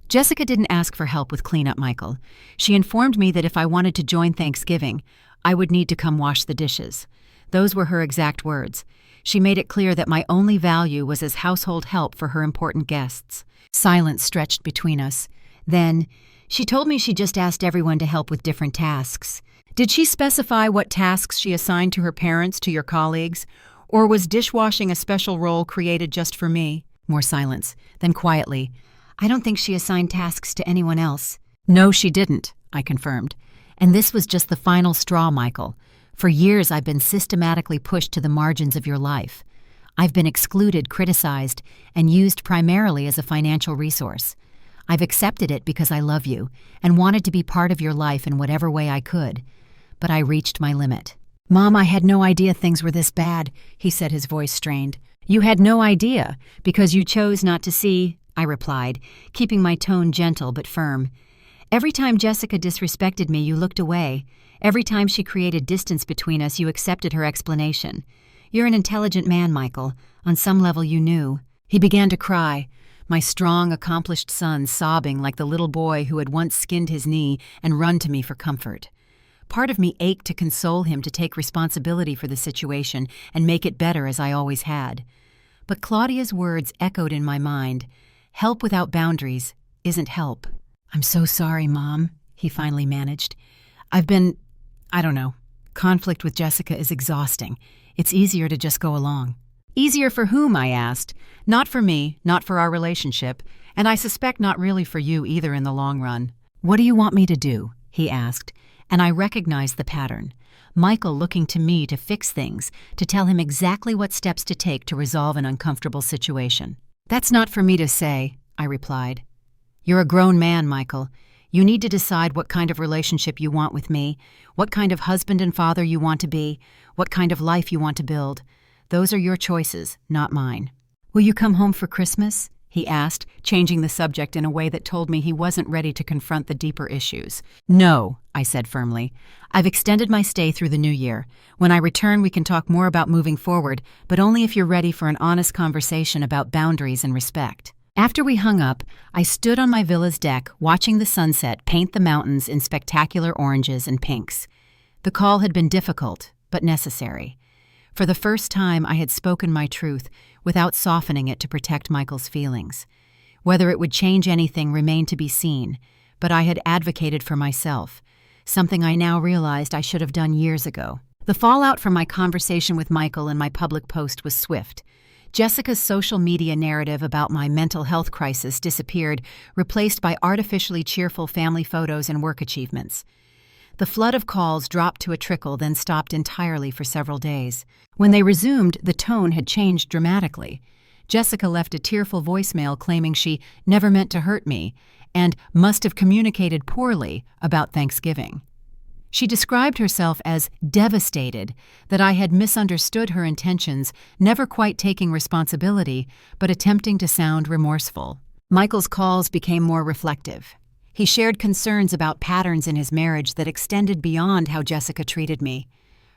"Jessica didn't ask for help with cleanup, Michael. She informed me that if I wanted to join Thanksgiving, I would need to come wash the dishes. Those were her exact words. She made it clear that my only value was as household help for her important guests." Silence stretched between us. Then, "She told me she just asked everyone to help with different tasks." "Did she specify what tasks she assigned to her parents, to your colleagues? Or was dishwashing a special role created just for me?" More silence. Then quietly, "I don't think she assigned tasks to anyone else." "No, she didn't," I confirmed. "And this was just the final straw, Michael. For years I've been systematically pushed to the margins of your life. I've been excluded, criticized, and used primarily as a financial resource. I've accepted it because I love you and wanted to be part of your life in whatever way I could. But I reached my limit." "Mom, I had no idea things were this bad," he said, his voice strained. "You had no idea because you chose not to see," I replied, keeping my tone gentle but firm. "Every time Jessica disrespected me, you looked away. Every time she created distance between us, you accepted her explanation. You're an intelligent man, Michael. On some level, you knew." He began to cry, my strong, accomplished son sobbing like the little boy who had once skinned his knee and run to me for comfort. Part of me ached to console him, to take responsibility for the situation and make it better as I always had. But Claudia's words echoed in my mind. "Help without boundaries isn't help." "I'm so sorry, Mom," he finally managed. I don't know. Conflict with Jessica is exhausting. It's easier to just go along." "Easier for whom?" I asked. "Not for me, not for our relationship, and I suspect not really for you either in the long run." "What do you want me to do?" he asked, and I recognized the pattern. Michael looking to me to fix things, to tell him exactly what steps to take to resolve an uncomfortable situation. "That's not for me to say," I replied. "You're a grown man, Michael. You need to decide what kind of relationship you want with me, what kind of husband and father you want to be, what kind of life you want to build. Those are your choices, not mine." "Will you come home for Christmas?" he asked, changing the subject in a way that told me he wasn't ready to confront the deeper issues. "No," I said firmly. "I've extended my stay through the new year. When I return, we can talk more about moving forward, but only if you're ready for an honest conversation about boundaries and respect." After we hung up, I stood on my villa's deck watching the sunset paint the mountains in spectacular oranges and pinks. The call had been difficult, but necessary. For the first time, I had spoken my truth without softening it to protect Michael's feelings. Whether it would change anything remained to be seen, but I had advocated for myself, something I now realized I should have done years ago. The fallout from my conversation with Michael and my public post was swift. Jessica's social media narrative about my mental health crisis disappeared, replaced by artificially cheerful family photos and work achievements. The flood of calls dropped to a trickle, then stopped entirely for several days. When they resumed, the tone had changed dramatically. Jessica left a tearful voicemail claiming she never meant to hurt me and must have communicated poorly about Thanksgiving. She described herself as devastated that I had misunderstood her intentions, never quite taking responsibility, but attempting to sound remorseful. Michael's calls became more reflective. He shared concerns about patterns in his marriage that extended beyond how Jessica treated me.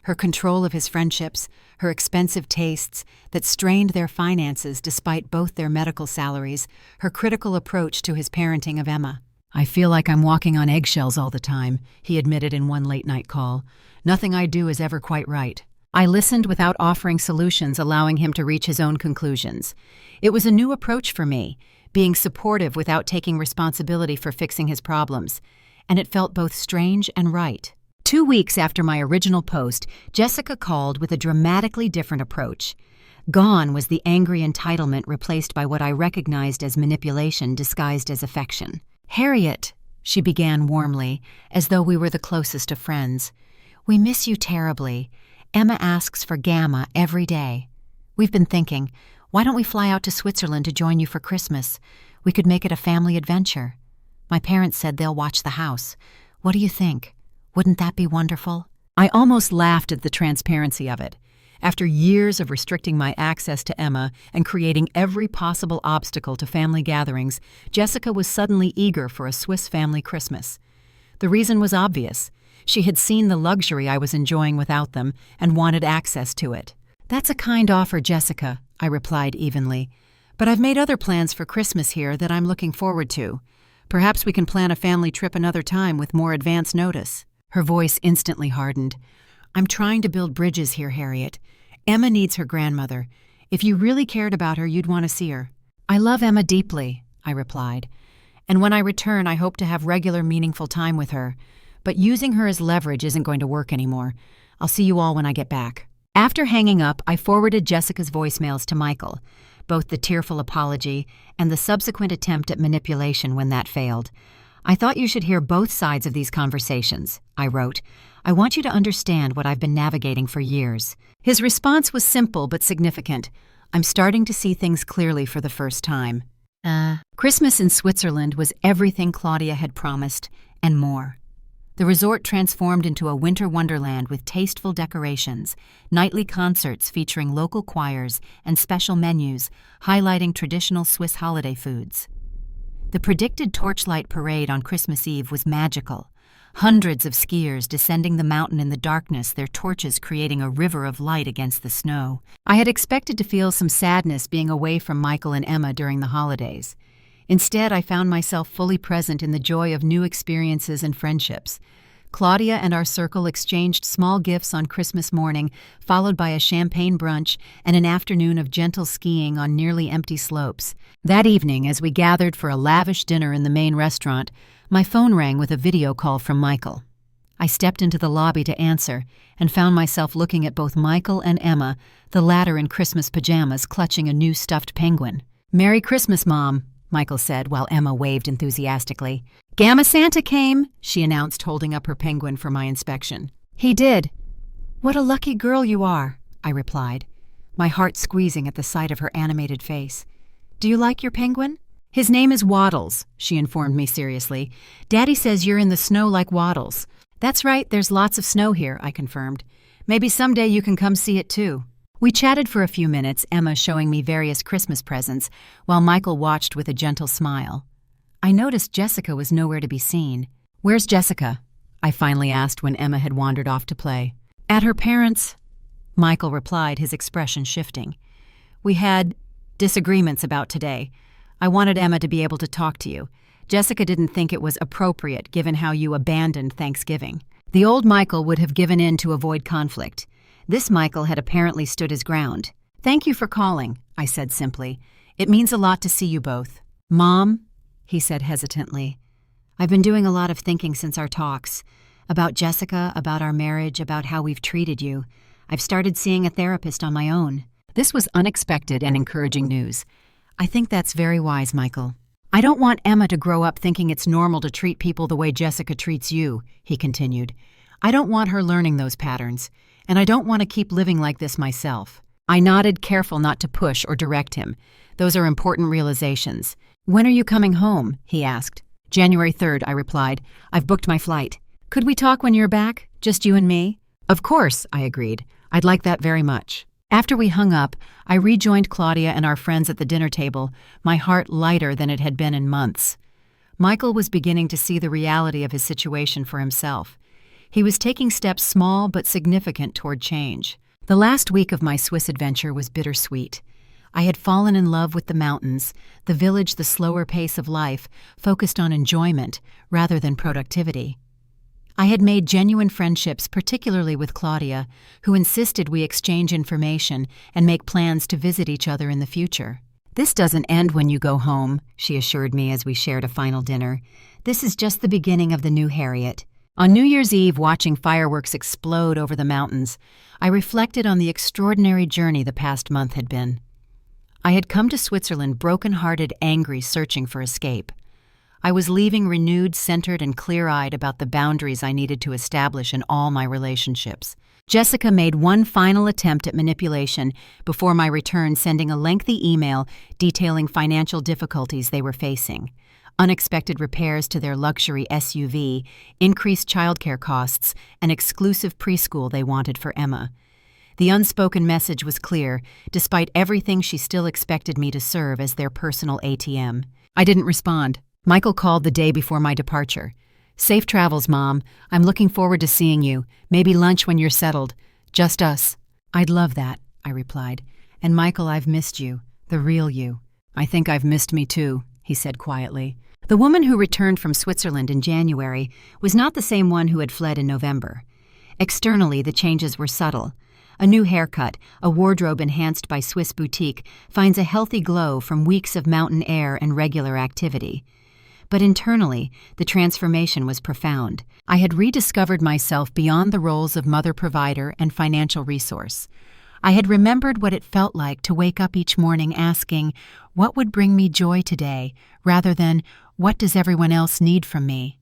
Her control of his friendships, her expensive tastes that strained their finances despite both their medical salaries, her critical approach to his parenting of Emma. "I feel like I'm walking on eggshells all the time," he admitted in one late-night call. "Nothing I do is ever quite right." I listened without offering solutions, allowing him to reach his own conclusions. It was a new approach for me, being supportive without taking responsibility for fixing his problems, and it felt both strange and right. 2 weeks after my original post, Jessica called with a dramatically different approach. Gone was the angry entitlement replaced by what I recognized as manipulation disguised as affection. "Harriet," she began warmly, as though we were the closest of friends, "we miss you terribly. Emma asks for Gamma every day. We've been thinking, why don't we fly out to Switzerland to join you for Christmas? We could make it a family adventure. My parents said they'll watch the house. What do you think? Wouldn't that be wonderful?" I almost laughed at the transparency of it. After years of restricting my access to Emma and creating every possible obstacle to family gatherings, Jessica was suddenly eager for a Swiss family Christmas. The reason was obvious. She had seen the luxury I was enjoying without them and wanted access to it. "That's a kind offer, Jessica," I replied evenly. "But I've made other plans for Christmas here that I'm looking forward to. Perhaps we can plan a family trip another time with more advance notice." Her voice instantly hardened. "I'm trying to build bridges here, Harriet. Emma needs her grandmother. If you really cared about her, you'd want to see her." "I love Emma deeply," I replied. "And when I return, I hope to have regular, meaningful time with her. But using her as leverage isn't going to work anymore. I'll see you all when I get back." After hanging up, I forwarded Jessica's voicemails to Michael, both the tearful apology and the subsequent attempt at manipulation when that failed. "I thought you should hear both sides of these conversations," I wrote. "I want you to understand what I've been navigating for years." His response was simple but significant. "I'm starting to see things clearly for the first time." Christmas in Switzerland was everything Claudia had promised, and more. The resort transformed into a winter wonderland with tasteful decorations, nightly concerts featuring local choirs, and special menus highlighting traditional Swiss holiday foods. The predicted torchlight parade on Christmas Eve was magical. Hundreds of skiers descending the mountain in the darkness, their torches creating a river of light against the snow. I had expected to feel some sadness being away from Michael and Emma during the holidays. Instead, I found myself fully present in the joy of new experiences and friendships. Claudia and our circle exchanged small gifts on Christmas morning, followed by a champagne brunch and an afternoon of gentle skiing on nearly empty slopes. That evening, as we gathered for a lavish dinner in the main restaurant, my phone rang with a video call from Michael. I stepped into the lobby to answer and found myself looking at both Michael and Emma, the latter in Christmas pajamas clutching a new stuffed penguin. "Merry Christmas, Mom," Michael said while Emma waved enthusiastically. "Gamma Santa came," she announced, holding up her penguin for my inspection. "He did." "What a lucky girl you are," I replied, my heart squeezing at the sight of her animated face. "Do you like your penguin?" "His name is Waddles," she informed me seriously. "Daddy says you're in the snow like Waddles." "That's right, there's lots of snow here," I confirmed. "Maybe someday you can come see it too." We chatted for a few minutes, Emma showing me various Christmas presents, while Michael watched with a gentle smile. I noticed Jessica was nowhere to be seen. "Where's Jessica?" I finally asked when Emma had wandered off to play. "At her parents'," Michael replied, his expression shifting. "We had disagreements about today. I wanted Emma to be able to talk to you. Jessica didn't think it was appropriate given how you abandoned Thanksgiving. The old Michael would have given in to avoid conflict. This Michael had apparently stood his ground. "Thank you for calling," I said simply. "It means a lot to see you both." "Mom," he said hesitantly, "I've been doing a lot of thinking since our talks. About Jessica, about our marriage, about how we've treated you. I've started seeing a therapist on my own." This was unexpected and encouraging news. "I think that's very wise, Michael. I don't want Emma to grow up thinking it's normal to treat people the way Jessica treats you," he continued. "I don't want her learning those patterns, and I don't want to keep living like this myself." I nodded, careful not to push or direct him. "Those are important realizations. When are you coming home?" he asked. "January 3rd, I replied. "I've booked my flight." "Could we talk when you're back? Just you and me?" "Of course," I agreed. "I'd like that very much." After we hung up, I rejoined Claudia and our friends at the dinner table, my heart lighter than it had been in months. Michael was beginning to see the reality of his situation for himself. He was taking steps small but significant toward change. The last week of my Swiss adventure was bittersweet. I had fallen in love with the mountains, the village, the slower pace of life, focused on enjoyment rather than productivity. I had made genuine friendships, particularly with Claudia, who insisted we exchange information and make plans to visit each other in the future. "This doesn't end when you go home," she assured me as we shared a final dinner. "This is just the beginning of the new Harriet." On New Year's Eve, watching fireworks explode over the mountains, I reflected on the extraordinary journey the past month had been. I had come to Switzerland broken-hearted, angry, searching for escape. I was leaving renewed, centered, and clear-eyed about the boundaries I needed to establish in all my relationships. Jessica made one final attempt at manipulation before my return, sending a lengthy email detailing financial difficulties they were facing. Unexpected repairs to their luxury SUV, increased childcare costs, and exclusive preschool they wanted for Emma. The unspoken message was clear. Despite everything, she still expected me to serve as their personal ATM. I didn't respond. Michael called the day before my departure. "Safe travels, Mom. I'm looking forward to seeing you. Maybe lunch when you're settled. Just us." "I'd love that," I replied. "And Michael, I've missed you. The real you." "I think I've missed me too," he said quietly. The woman who returned from Switzerland in January was not the same one who had fled in November. Externally, the changes were subtle. A new haircut, a wardrobe enhanced by Swiss boutique, finds a healthy glow from weeks of mountain air and regular activity. But internally, the transformation was profound. I had rediscovered myself beyond the roles of mother-provider and financial resource. I had remembered what it felt like to wake up each morning asking, "What would bring me joy today?" rather than, "What does everyone else need from me?"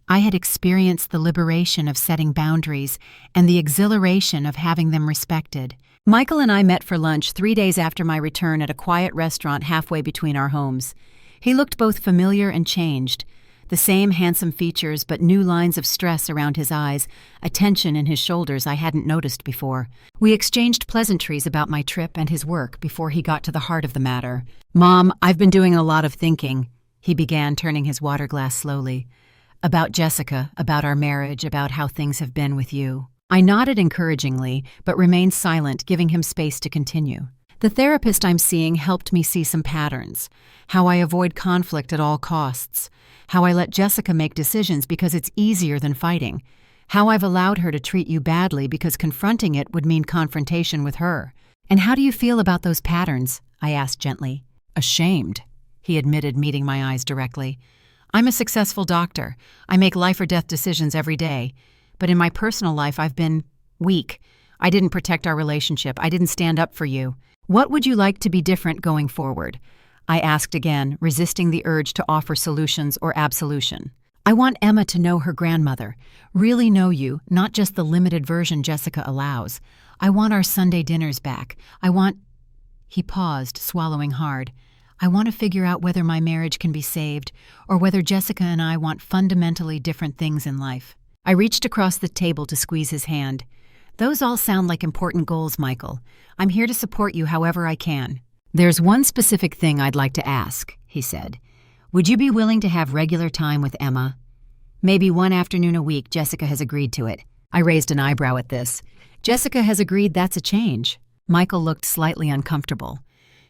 I had experienced the liberation of setting boundaries and the exhilaration of having them respected. Michael and I met for lunch 3 days after my return at a quiet restaurant halfway between our homes. He looked both familiar and changed. The same handsome features, but new lines of stress around his eyes, a tension in his shoulders I hadn't noticed before. We exchanged pleasantries about my trip and his work before he got to the heart of the matter. "Mom, I've been doing a lot of thinking," he began, turning his water glass slowly. "About Jessica, about our marriage, about how things have been with you." I nodded encouragingly, but remained silent, giving him space to continue. "The therapist I'm seeing helped me see some patterns. How I avoid conflict at all costs. How I let Jessica make decisions because it's easier than fighting. How I've allowed her to treat you badly because confronting it would mean confrontation with her." "And how do you feel about those patterns?" I asked gently. "Ashamed," he admitted, meeting my eyes directly. "I'm a successful doctor. I make life-or-death decisions every day. But in my personal life, I've been weak. I didn't protect our relationship. I didn't stand up for you. What would you like to be different going forward?" I asked again, resisting the urge to offer solutions or absolution. "I want Emma to know her grandmother, really know you, not just the limited version Jessica allows. I want our Sunday dinners back. I want—" He paused, swallowing hard. "I want to figure out whether my marriage can be saved or whether Jessica and I want fundamentally different things in life." I reached across the table to squeeze his hand. "Those all sound like important goals, Michael. I'm here to support you however I can." "There's one specific thing I'd like to ask," he said. "Would you be willing to have regular time with Emma? Maybe one afternoon a week." Jessica has agreed to it. I raised an eyebrow at this. "Jessica has agreed, that's a change." Michael looked slightly uncomfortable.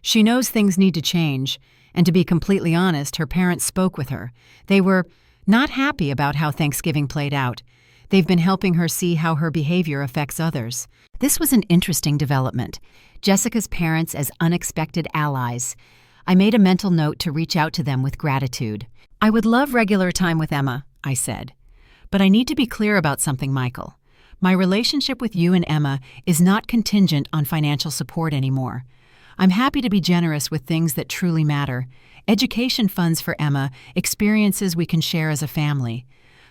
She knows things need to change, and to be completely honest, her parents spoke with her. They were not happy about how Thanksgiving played out. They've been helping her see how her behavior affects others. This was an interesting development. Jessica's parents as unexpected allies. I made a mental note to reach out to them with gratitude. I would love regular time with Emma, I said. But I need to be clear about something, Michael. My relationship with you and Emma is not contingent on financial support anymore. I'm happy to be generous with things that truly matter. Education funds for Emma, experiences we can share as a family.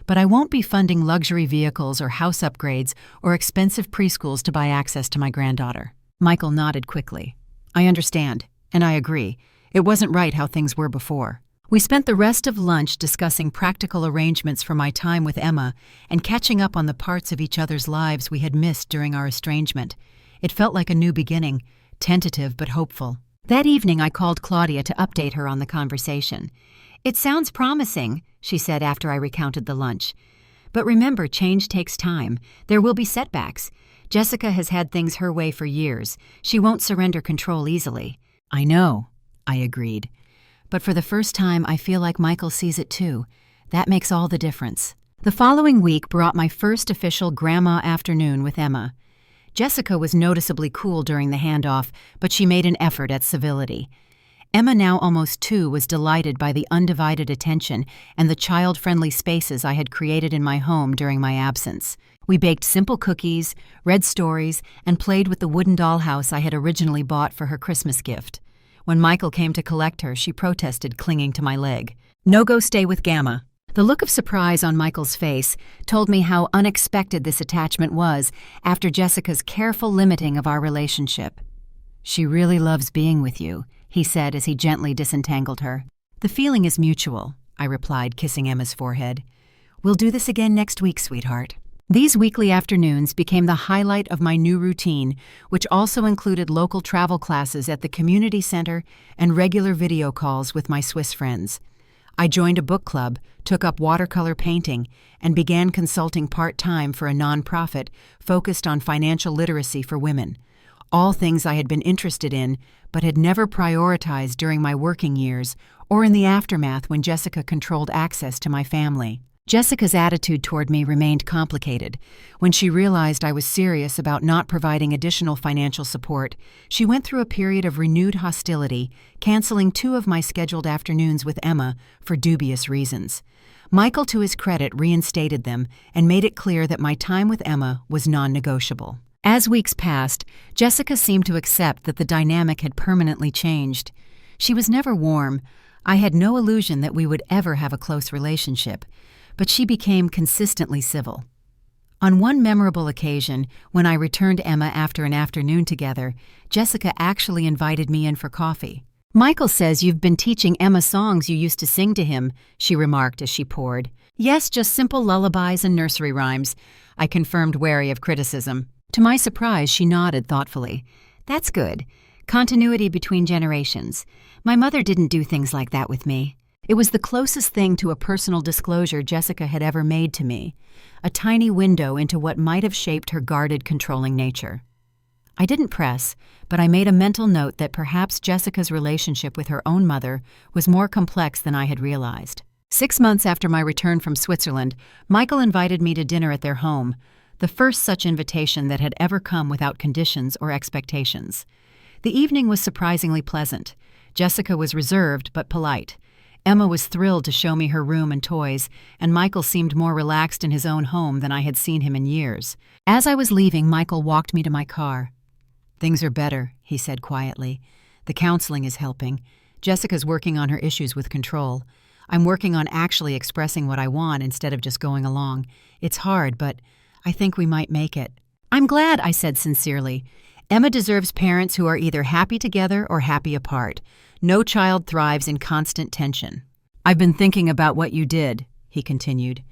But I won't be funding luxury vehicles or house upgrades or expensive preschools to buy access to my granddaughter. Michael nodded quickly. I understand, and I agree. It wasn't right how things were before. We spent the rest of lunch discussing practical arrangements for my time with Emma and catching up on the parts of each other's lives we had missed during our estrangement. It felt like a new beginning, tentative but hopeful. That evening I called Claudia to update her on the conversation. It sounds promising, she said after I recounted the lunch. But remember, change takes time. There will be setbacks. Jessica has had things her way for years. She won't surrender control easily. I know, I agreed. But for the first time, I feel like Michael sees it too. That makes all the difference. The following week brought my first official grandma afternoon with Emma. Jessica was noticeably cool during the handoff, but she made an effort at civility. Emma, now almost 2, was delighted by the undivided attention and the child-friendly spaces I had created in my home during my absence. We baked simple cookies, read stories, and played with the wooden dollhouse I had originally bought for her Christmas gift. When Michael came to collect her, she protested, clinging to my leg. No, go stay with Gamma. The look of surprise on Michael's face told me how unexpected this attachment was after Jessica's careful limiting of our relationship. She really loves being with you, he said as he gently disentangled her. The feeling is mutual, I replied, kissing Emma's forehead. We'll do this again next week, sweetheart. These weekly afternoons became the highlight of my new routine, which also included local travel classes at the community center and regular video calls with my Swiss friends. I joined a book club, took up watercolor painting, and began consulting part-time for a nonprofit focused on financial literacy for women. All things I had been interested in, but had never prioritized during my working years or in the aftermath when Jessica controlled access to my family. Jessica's attitude toward me remained complicated. When she realized I was serious about not providing additional financial support, she went through a period of renewed hostility, canceling 2 of my scheduled afternoons with Emma for dubious reasons. Michael, to his credit, reinstated them and made it clear that my time with Emma was non-negotiable. As weeks passed, Jessica seemed to accept that the dynamic had permanently changed. She was never warm. I had no illusion that we would ever have a close relationship. But she became consistently civil. On one memorable occasion, when I returned Emma after an afternoon together, Jessica actually invited me in for coffee. Michael says you've been teaching Emma songs you used to sing to him, she remarked as she poured. Yes, just simple lullabies and nursery rhymes, I confirmed, wary of criticism. To my surprise, she nodded thoughtfully. That's good. Continuity between generations. My mother didn't do things like that with me. It was the closest thing to a personal disclosure Jessica had ever made to me, a tiny window into what might have shaped her guarded, controlling nature. I didn't press, but I made a mental note that perhaps Jessica's relationship with her own mother was more complex than I had realized. 6 months after my return from Switzerland, Michael invited me to dinner at their home, the first such invitation that had ever come without conditions or expectations. The evening was surprisingly pleasant. Jessica was reserved but polite. Emma was thrilled to show me her room and toys, and Michael seemed more relaxed in his own home than I had seen him in years. As I was leaving, Michael walked me to my car. Things are better, he said quietly. The counseling is helping. Jessica's working on her issues with control. I'm working on actually expressing what I want instead of just going along. It's hard, but I think we might make it. I'm glad, I said sincerely. Emma deserves parents who are either happy together or happy apart. No child thrives in constant tension. I've been thinking about what you did, he continued.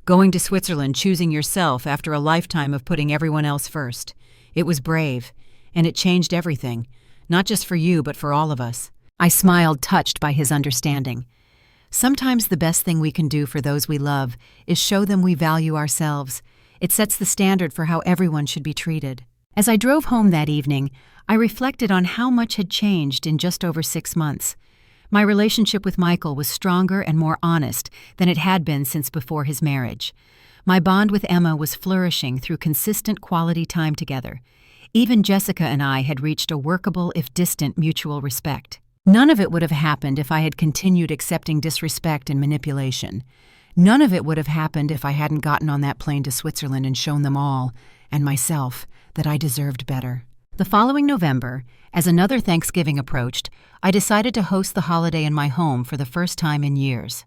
Going to Switzerland, choosing yourself after a lifetime of putting everyone else first. It was brave, and it changed everything, not just for you, but for all of us. I smiled, touched by his understanding. Sometimes the best thing we can do for those we love is show them we value ourselves. It sets the standard for how everyone should be treated. As I drove home that evening, I reflected on how much had changed in just over 6 months. My relationship with Michael was stronger and more honest than it had been since before his marriage. My bond with Emma was flourishing through consistent quality time together. Even Jessica and I had reached a workable, if distant, mutual respect. None of it would have happened if I had continued accepting disrespect and manipulation. None of it would have happened if I hadn't gotten on that plane to Switzerland and shown them all, and myself, that I deserved better. The following November, as another Thanksgiving approached, I decided to host the holiday in my home for the first time in years.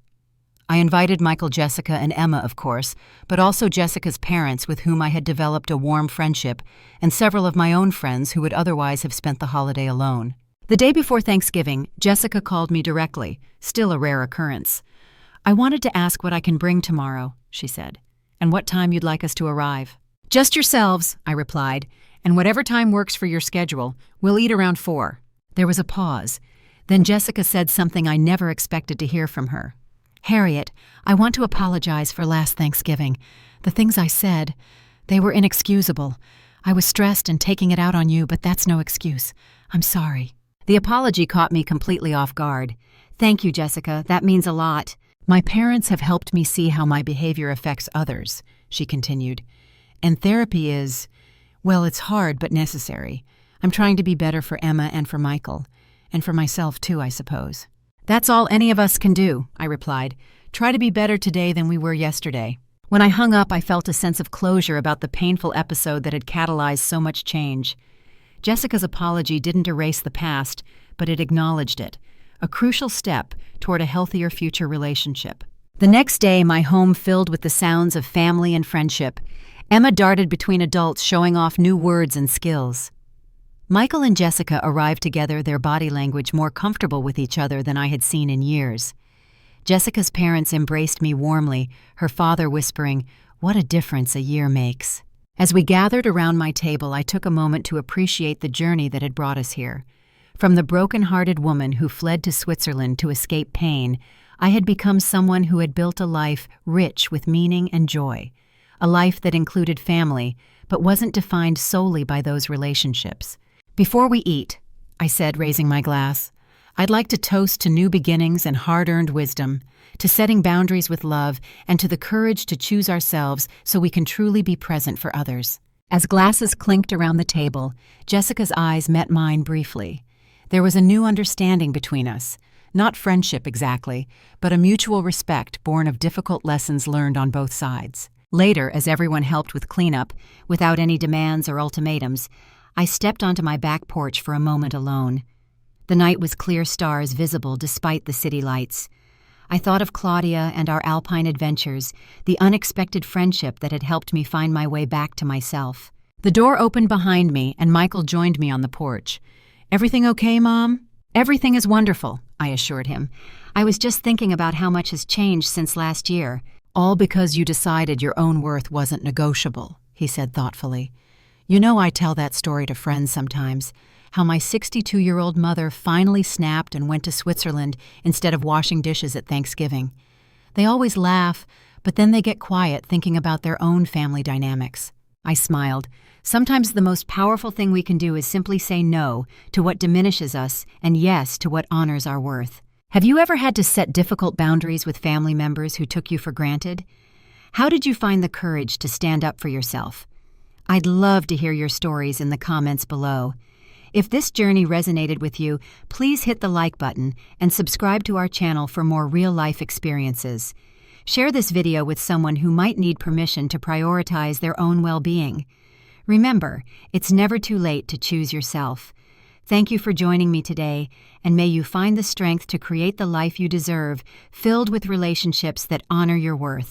I invited Michael, Jessica, and Emma, of course, but also Jessica's parents with whom I had developed a warm friendship, and several of my own friends who would otherwise have spent the holiday alone. The day before Thanksgiving, Jessica called me directly, still a rare occurrence. "I wanted to ask what I can bring tomorrow," she said, "and what time you'd like us to arrive." "Just yourselves," I replied, "and whatever time works for your schedule. We'll eat around 4. There was a pause. Then Jessica said something I never expected to hear from her. "Harriet, I want to apologize for last Thanksgiving. The things I said, they were inexcusable. I was stressed and taking it out on you, but that's no excuse. I'm sorry." The apology caught me completely off guard. "Thank you, Jessica. That means a lot. My parents have helped me see how my behavior affects others," she continued. "And therapy is, well, it's hard but necessary. I'm trying to be better for Emma and for Michael, and for myself too, I suppose." "That's all any of us can do," I replied. "Try to be better today than we were yesterday." When I hung up, I felt a sense of closure about the painful episode that had catalyzed so much change. Jessica's apology didn't erase the past, but it acknowledged it, a crucial step toward a healthier future relationship. The next day, my home filled with the sounds of family and friendship. Emma darted between adults, showing off new words and skills. Michael and Jessica arrived together, their body language more comfortable with each other than I had seen in years. Jessica's parents embraced me warmly, her father whispering, "What a difference a year makes." As we gathered around my table, I took a moment to appreciate the journey that had brought us here. From the broken-hearted woman who fled to Switzerland to escape pain, I had become someone who had built a life rich with meaning and joy, a life that included family, but wasn't defined solely by those relationships. "Before we eat," I said, raising my glass, "I'd like to toast to new beginnings and hard-earned wisdom, to setting boundaries with love, and to the courage to choose ourselves so we can truly be present for others." As glasses clinked around the table, Jessica's eyes met mine briefly. There was a new understanding between us, not friendship exactly, but a mutual respect born of difficult lessons learned on both sides. Later, as everyone helped with cleanup, without any demands or ultimatums, I stepped onto my back porch for a moment alone. The night was clear stars visible despite the city lights. I thought of Claudia and our alpine adventures, the unexpected friendship that had helped me find my way back to myself. The door opened behind me, and Michael joined me on the porch. "Everything okay, Mom?" "Everything is wonderful," I assured him. "I was just thinking about how much has changed since last year." "All because you decided your own worth wasn't negotiable," he said thoughtfully. "You know, I tell that story to friends sometimes, how my 62-year-old mother finally snapped and went to Switzerland instead of washing dishes at Thanksgiving. They always laugh, but then they get quiet thinking about their own family dynamics." I smiled. "Sometimes the most powerful thing we can do is simply say no to what diminishes us and yes to what honors our worth." Have you ever had to set difficult boundaries with family members who took you for granted? How did you find the courage to stand up for yourself? I'd love to hear your stories in the comments below. If this journey resonated with you, please hit the like button and subscribe to our channel for more real-life experiences. Share this video with someone who might need permission to prioritize their own well-being. Remember, it's never too late to choose yourself. Thank you for joining me today, and may you find the strength to create the life you deserve, filled with relationships that honor your worth.